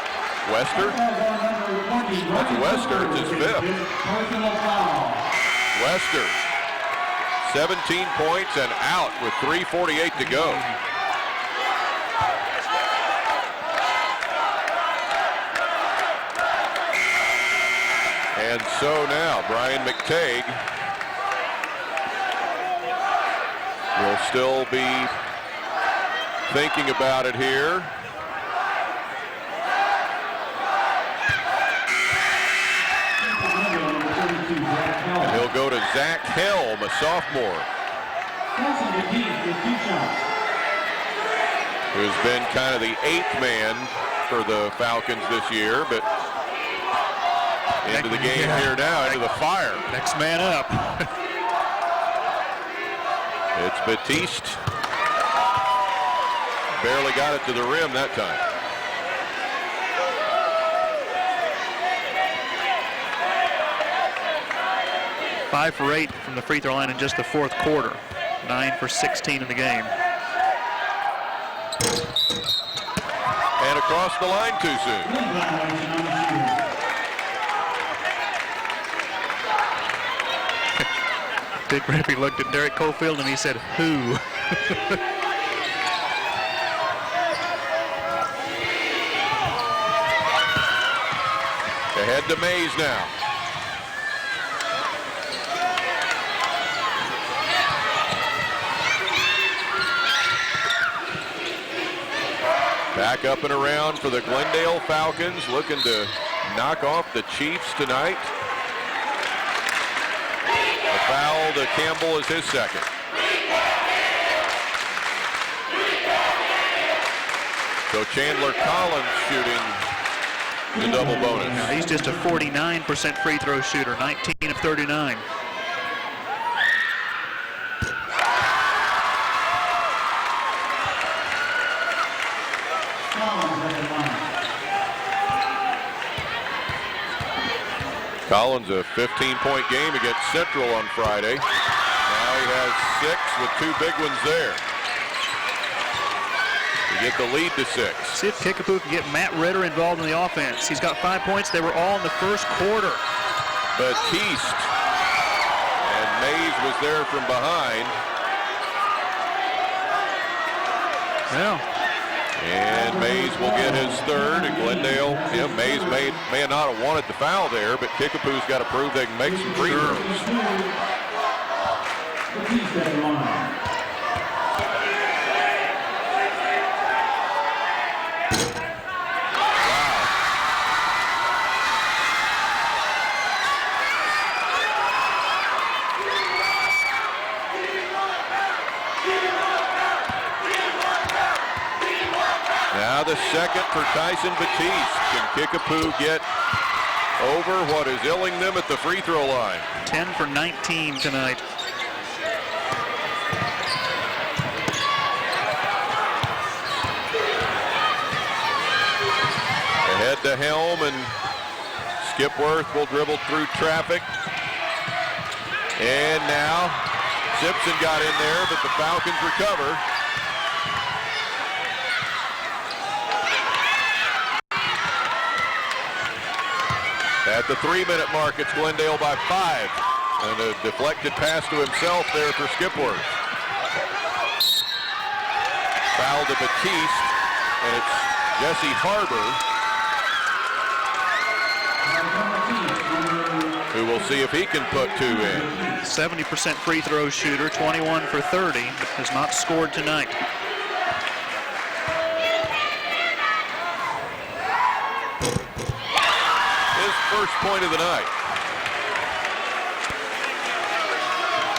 Wester? That's Wester. It's his 5th. Wester, 17 points and out with 3:48 to go. And so now Brian McTagg will still be thinking about it here. And he'll go to Zach Helm, a sophomore. who's been kind of the 8th man for the Falcons this year, but into the game here now, into the fire. Next man up. It's Batiste. Barely got it to the rim that time. Five for 8 from the free throw line in just the fourth quarter. 9 for 16 in the game. And across the line too soon. Dick Rippey looked at Derek Cofield and he said, who? Ahead to Mays now. Back up and around for the Glendale Falcons, looking to knock off the Chiefs tonight. A foul to Campbell is his second. So Chandler Collins shooting the double bonus. Now he's just a 49% free throw shooter, 19 of 39. Collins a 15-point game against Central on Friday. Now he has 6 with 2 big ones there. To get the lead to 6. See if Kickapoo can get Matt Ritter involved in the offense. He's got 5 points. They were all in the first quarter. Batiste. And Mays was there from behind. Yeah. And Mays will get his third. And Glendale, Mays may not have wanted the foul there, but Kickapoo's got to prove they can make some free throws. Now the second for Tyson Batiste. Can Kickapoo get over what is illing them at the free throw line? 10 for 19 tonight. Ahead to Helm, and Skipworth will dribble through traffic. And now Simpson got in there, but the Falcons recover. At the 3-minute mark, it's Glendale by 5. And a deflected pass to himself there for Skipworth. Foul to Batiste, and it's Jesse Harbor, who will see if he can put 2 in. 70% free throw shooter, 21 for 30, but has not scored tonight. First point of the night.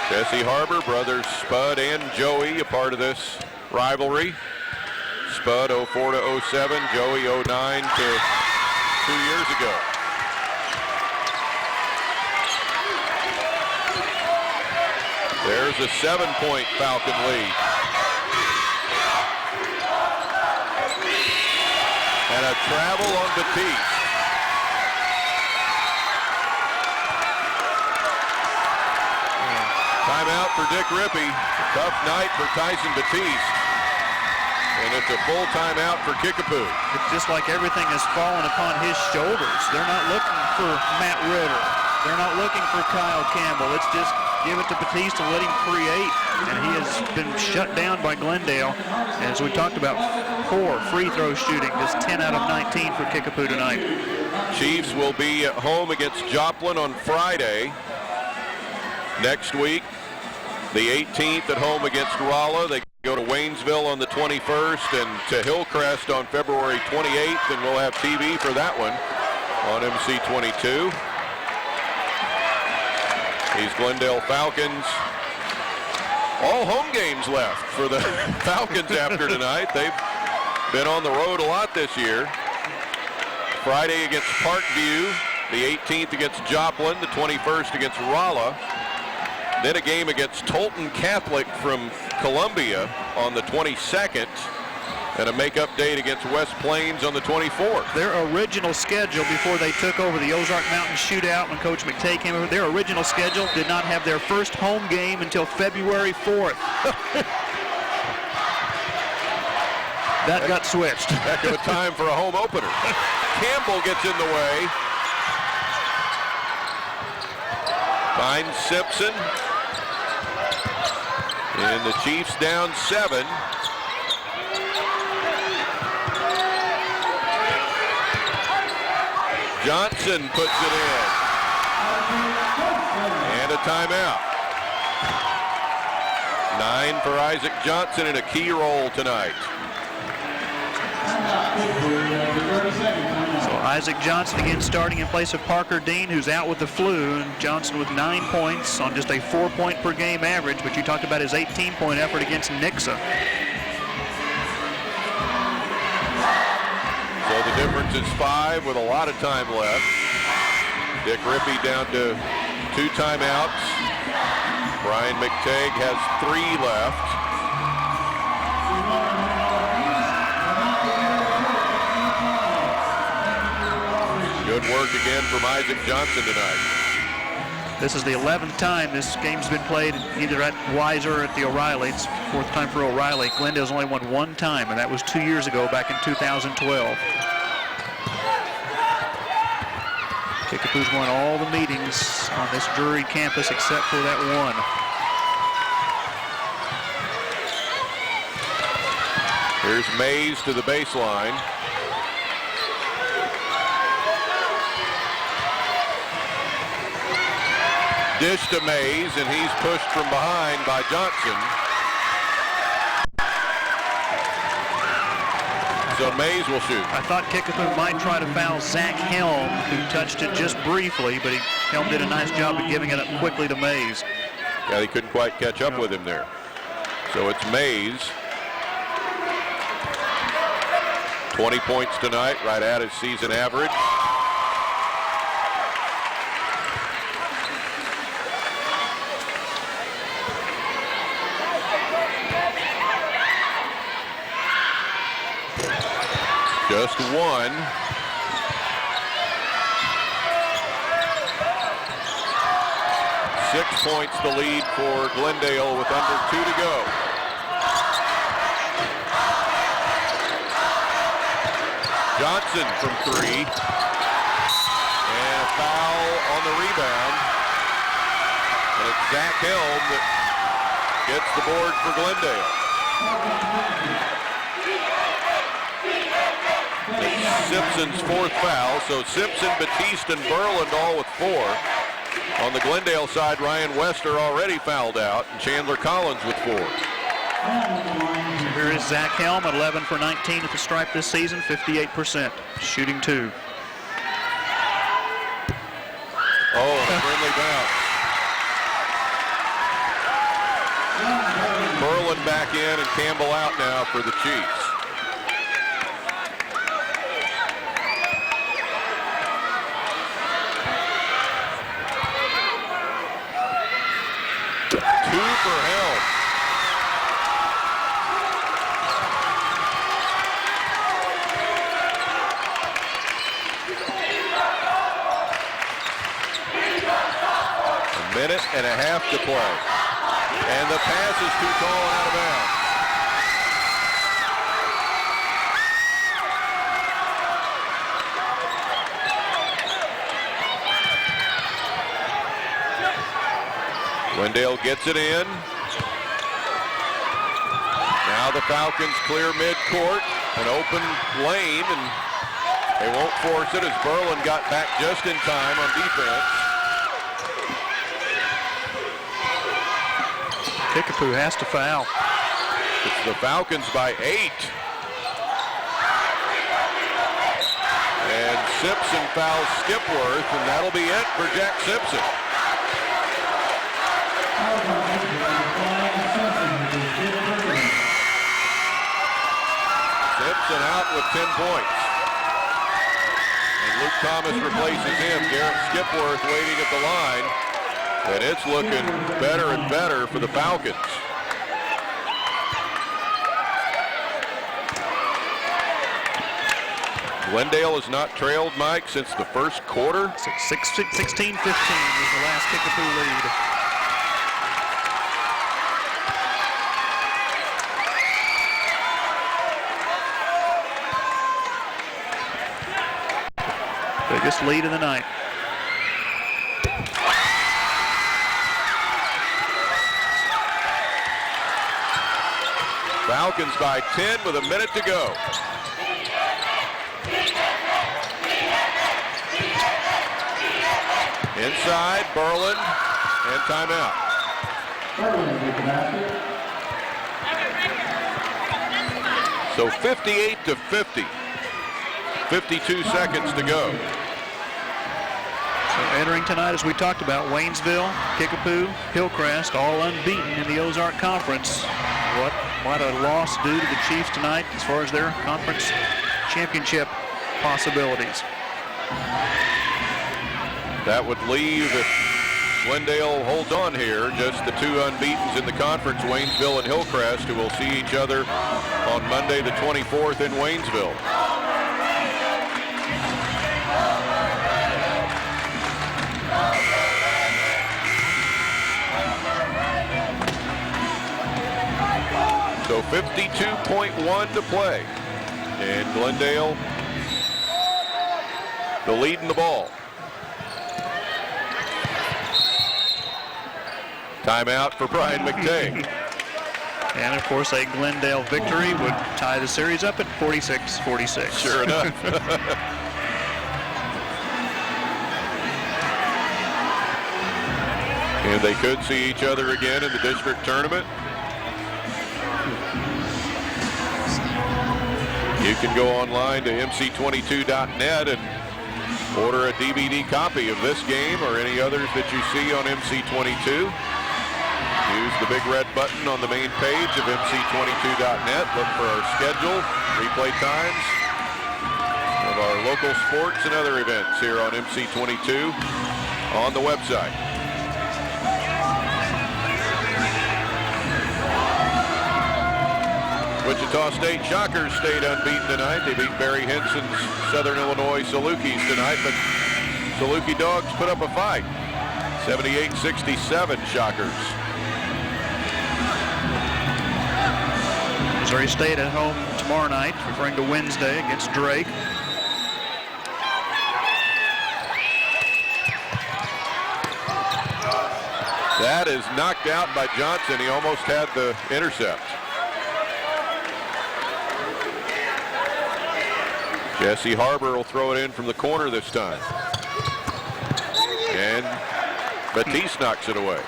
Jesse Harbor, brothers Spud and Joey, a part of this rivalry. Spud 04 to 07, Joey 09 to 2 years ago. There's a 7-point Falcon lead. And a travel on Batiste. Timeout for Dick Rippey. Tough night for Tyson Batiste. And it's a full timeout for Kickapoo. It's just like everything has fallen upon his shoulders. They're not looking for Matt Ritter. They're not looking for Kyle Campbell. It's just give it to Batiste and let him create. And he has been shut down by Glendale. As we talked about, 4 free throw shooting. Just 10 out of 19 for Kickapoo tonight. Chiefs will be at home against Joplin on Friday. Next week, the 18th at home against Rolla. They go to Waynesville on the 21st and to Hillcrest on February 28th, and we'll have TV for that one on MC22. These Glendale Falcons, all home games left for the Falcons after tonight. They've been on the road a lot this year. Friday against Parkview, the 18th against Joplin, the 21st against Rolla. Then a game against Tolton Catholic from Columbia on the 22nd. And a make-up date against West Plains on the 24th. Their original schedule before they took over the Ozark Mountain Shootout when Coach McTay came over, their original schedule did not have their first home game until February 4th. That got switched. Heck of a time for a home opener. Campbell gets in the way. Finds Simpson. And the Chiefs down 7. Johnson puts it in. And a timeout. 9 for Isaac Johnson in a key role tonight. So Isaac Johnson again starting in place of Parker Dean, who's out with the flu. And Johnson with 9 points on just a 4-point per game average, but you talked about his 18-point effort against Nixa. So the difference is 5 with a lot of time left. Dick Rippey down to 2 timeouts. Brian McTagg has 3 left. Good work again from Isaac Johnson tonight. This is the 11th time this game's been played either at Weiser or at the O'Reilly. It's 4th time for O'Reilly. Glendale's only won 1 time, and that was 2 years ago, back in 2012. Kickapoo's won all the meetings on this Drury campus except for that one. Here's Mays to the baseline. Dish to Mays, and he's pushed from behind by Johnson. So Mays will shoot. I thought Kickapoo might try to foul Zach Helm, who touched it just briefly, but Helm did a nice job of giving it up quickly to Mays. Yeah, he couldn't quite catch up with him there. So it's Mays. 20 points tonight, right at his season average. Just 1. 6 points the lead for Glendale with under 2 to go. Johnson from 3. And a foul on the rebound. And it's Zach Helm that gets the board for Glendale. It's Simpson's 4th foul, so Simpson, Batiste, and Berland all with 4. On the Glendale side, Ryan Wester already fouled out, and Chandler Collins with 4. Here is Zach Helm at 11 for 19 at the stripe this season, 58%, shooting 2. Oh, and a friendly bounce. Berland back in and Campbell out now for the Chiefs. For Helm. A minute and a half to play. And the pass is too tall and out of bounds. Glendale gets it in. Now the Falcons clear midcourt, an open lane, and they won't force it as Berland got back just in time on defense. Kickapoo has to foul. It's the Falcons by 8. And Simpson fouls Skipworth, and that'll be it for Jack Simpson. Johnson out with 10 points. And Luke Thomas replaces him. Garrett Skipworth waiting at the line. And it's looking better and better for the Falcons. Glendale has not trailed, Mike, since the first quarter. 16-15 was the last Kickapoo lead. Biggest lead of the night. Falcons by 10 with a minute to go. Inside, Berlin, and timeout. So 58-50. 52 seconds to go. So entering tonight, as we talked about, Waynesville, Kickapoo, Hillcrest, all unbeaten in the Ozark Conference. What a loss due to the Chiefs tonight as far as their conference championship possibilities. That would leave, if Glendale holds on here, just the two unbeatens in the conference, Waynesville and Hillcrest, who will see each other on Monday the 24th in Waynesville. So 52.1 to play. And Glendale, the lead in the ball. Timeout for Brian McTagg. And of course, a Glendale victory would tie the series up at 46-46. Sure enough. And they could see each other again in the district tournament. You can go online to mc22.net and order a DVD copy of this game or any others that you see on MC22. Use the big red button on the main page of mc22.net. Look for our schedule, replay times of our local sports and other events here on MC22 on the website. Wichita State Shockers stayed unbeaten tonight. They beat Barry Henson's Southern Illinois Salukis tonight, but Saluki Dogs put up a fight. 78-67 Shockers. Missouri State at home tomorrow night, referring to Wednesday against Drake. That is knocked out by Johnson. He almost had the intercept. Jesse Harbor will throw it in from the corner this time. And Batiste knocks it away.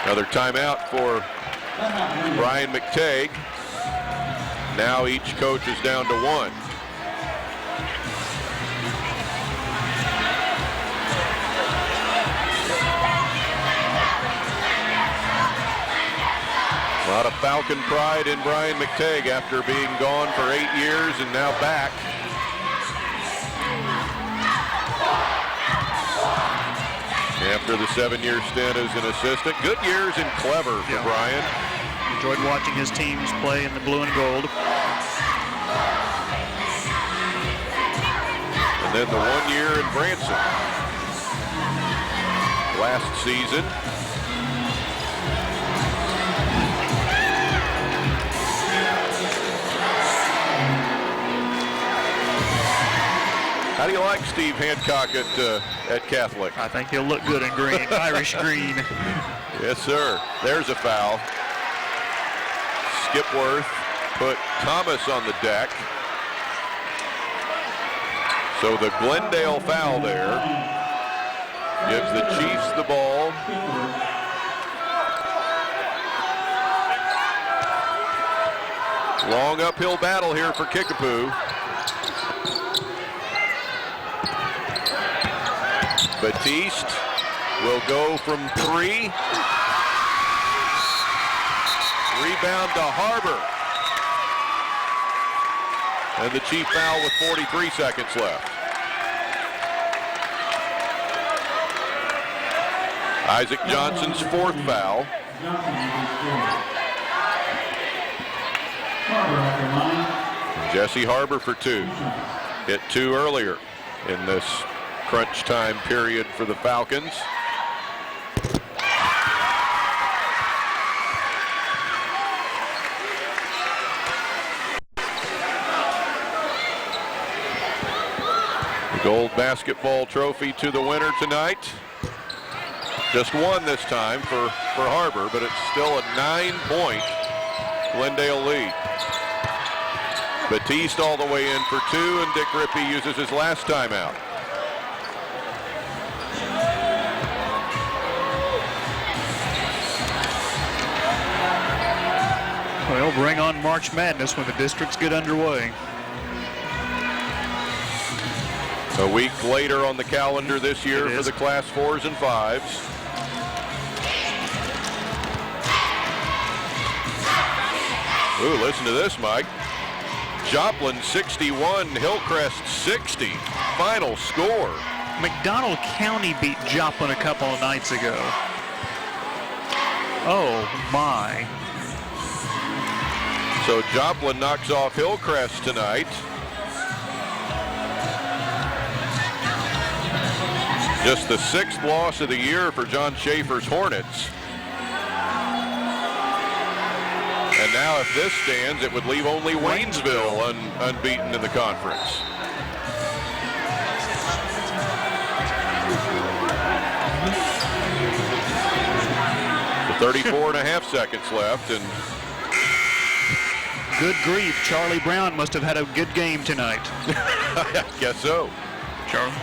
Another timeout for Brian McTagg. Now each coach is down to one. A lot of Falcon pride in Brian McTagg after being gone for 8 years and now back. After the 7-year stint as an assistant. Good years in Clever for Brian. Enjoyed watching his teams play in the blue and gold. And then the 1 year in Branson last season. How do you like Steve Hancock at Catholic? I think he'll look good in green, Irish green. Yes, sir. There's a foul. Skipworth put Thomas on the deck. So the Glendale foul there gives the Chiefs the ball. Long uphill battle here for Kickapoo. Batiste will go from 3. Rebound to Harbor. And the chief foul with 43 seconds left. Isaac Johnson's fourth foul. Jesse Harbor for 2. Hit 2 earlier in this crunch time period for the Falcons. The gold basketball trophy to the winner tonight. Just one this time for Harbor, but it's still a 9-point Glendale lead. Batiste all the way in for 2, and Dick Rippey uses his last timeout. Well, bring on March Madness when the districts get underway. A week later on the calendar this year for the Class 4s and 5s. Ooh, listen to this, Mike. Joplin 61, Hillcrest 60. Final score. McDonald County beat Joplin a couple of nights ago. Oh, my. So Joplin knocks off Hillcrest tonight. Just the 6th loss of the year for John Schaefer's Hornets. And now if this stands, it would leave only Waynesville unbeaten in the conference. So 34.5 seconds left, and good grief, Charlie Brown must have had a good game tonight. I guess so. Charlie.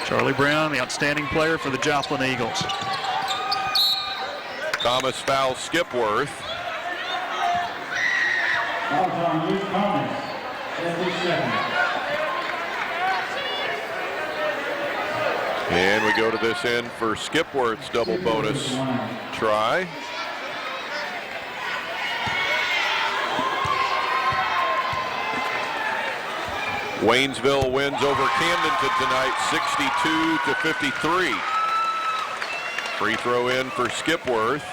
Charlie Brown, the outstanding player for the Joplin Eagles. Thomas fouls Skipworth. Foul on Luke Thomas, every second. And we go to this end for Skipworth's double bonus try. Waynesville wins over Camdenton tonight, 62-53. Free throw in for Skipworth.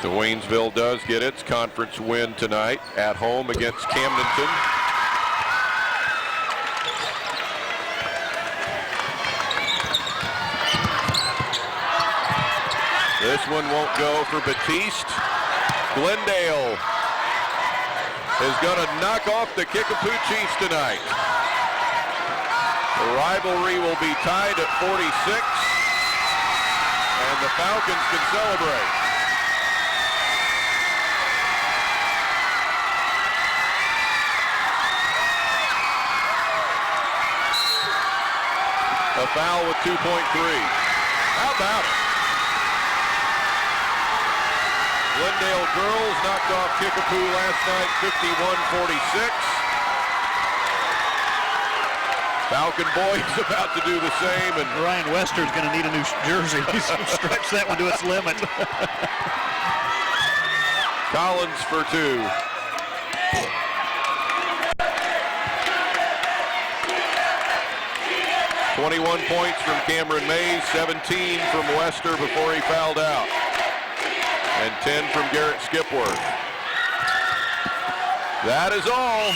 So Waynesville does get its conference win tonight at home against Camdenton. This one won't go for Batiste. Glendale is going to knock off the Kickapoo Chiefs tonight. The rivalry will be tied at 46, and the Falcons can celebrate. A foul with 2.3. How about it? Glendale girls knocked off Kickapoo last night, 51-46. Falcon boys about to do the same, and Ryan Wester's going to need a new jersey. He's stretched that one to its limit. Collins for 2. "21 points from Cameron Mays, 17 from Wester before he fouled out, and 10 from Garrett Skipworth. That is all.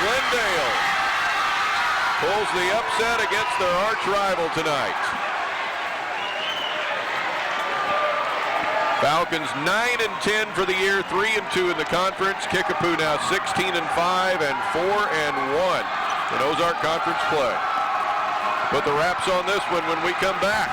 Glendale pulls the upset against their arch rival tonight. Falcons 9-10 for the year, 3-2 in the conference. Kickapoo now 16-5 and 4-1 in Ozark Conference play. Put the wraps on this one when we come back.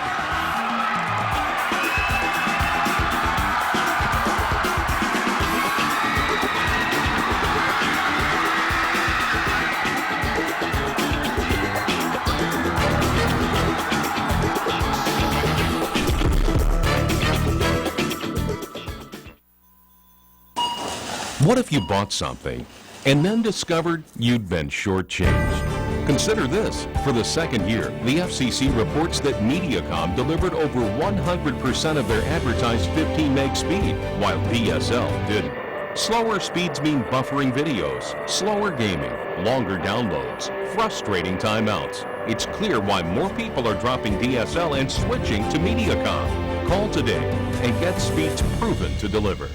What if you bought something and then discovered you'd been shortchanged? Consider this. For the second year, the FCC reports that Mediacom delivered over 100% of their advertised 15 meg speed, while DSL didn't. Slower speeds mean buffering videos, slower gaming, longer downloads, frustrating timeouts. It's clear why more people are dropping DSL and switching to Mediacom. Call today and get speeds proven to deliver.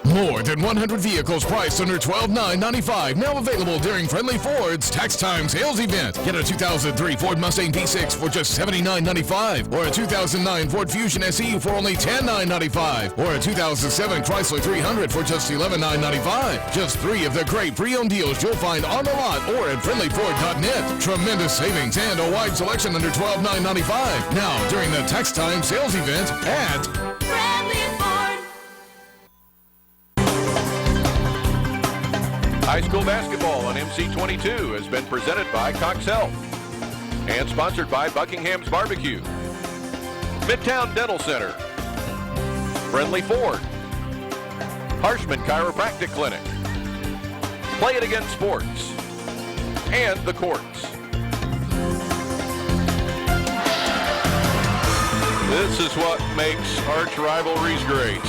More than 100 vehicles priced under $12,995. Now available during Friendly Ford's Tax Time Sales Event. Get a 2003 Ford Mustang P6 for just $79.95, or a 2009 Ford Fusion SE for only $10,995, or a 2007 Chrysler 300 for just $11,995. Just 3 of the great pre-owned deals you'll find on the lot or at friendlyford.net. Tremendous savings and a wide selection under $12,995. Now during the Tax Time Sales Event at Friendly Ford. High school basketball on MC22 has been presented by Cox Health and sponsored by Buckingham's Barbecue, Midtown Dental Center, Friendly Ford, Harshman Chiropractic Clinic, Play It Again Sports, and The Courts. This is what makes arch rivalries great.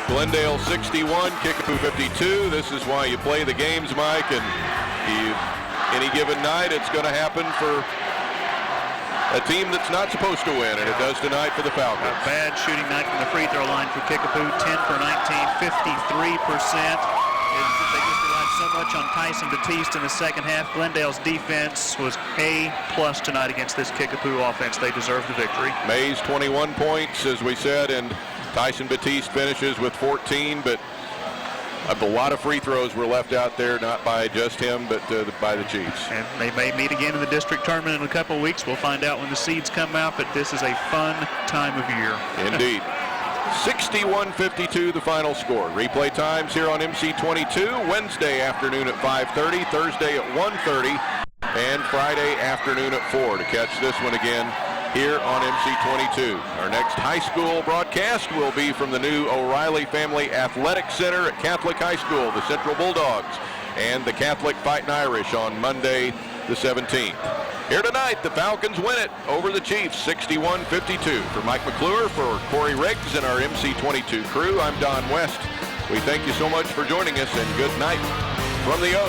Glendale 61, Kickapoo 52. This is why you play the games, Mike, and any given night it's going to happen for a team that's not supposed to win, and it does tonight for the Falcons. A bad shooting night from the free throw line for Kickapoo, 10 for 19, 53%. They just relied so much on Tyson Batiste in the second half. Glendale's defense was A+ tonight against this Kickapoo offense. They deserve the victory. Mays 21 points, as we said, and Tyson Batiste finishes with 14, but a lot of free throws were left out there, not by just him, but by the Chiefs. And they may meet again in the district tournament in a couple of weeks. We'll find out when the seeds come out, but this is a fun time of year. Indeed. 61-52 the final score. Replay times here on MC22, Wednesday afternoon at 5:30, Thursday at 1:30, and Friday afternoon at 4 to catch this one again here on MC22. Our next high school broadcast will be from the new O'Reilly Family Athletic Center at Catholic High School, the Central Bulldogs, and the Catholic Fighting Irish on Monday the 17th. Here tonight, the Falcons win it over the Chiefs, 61-52. For Mike McClure, for Corey Riggs, and our MC22 crew, I'm Don West. We thank you so much for joining us, and good night from the O.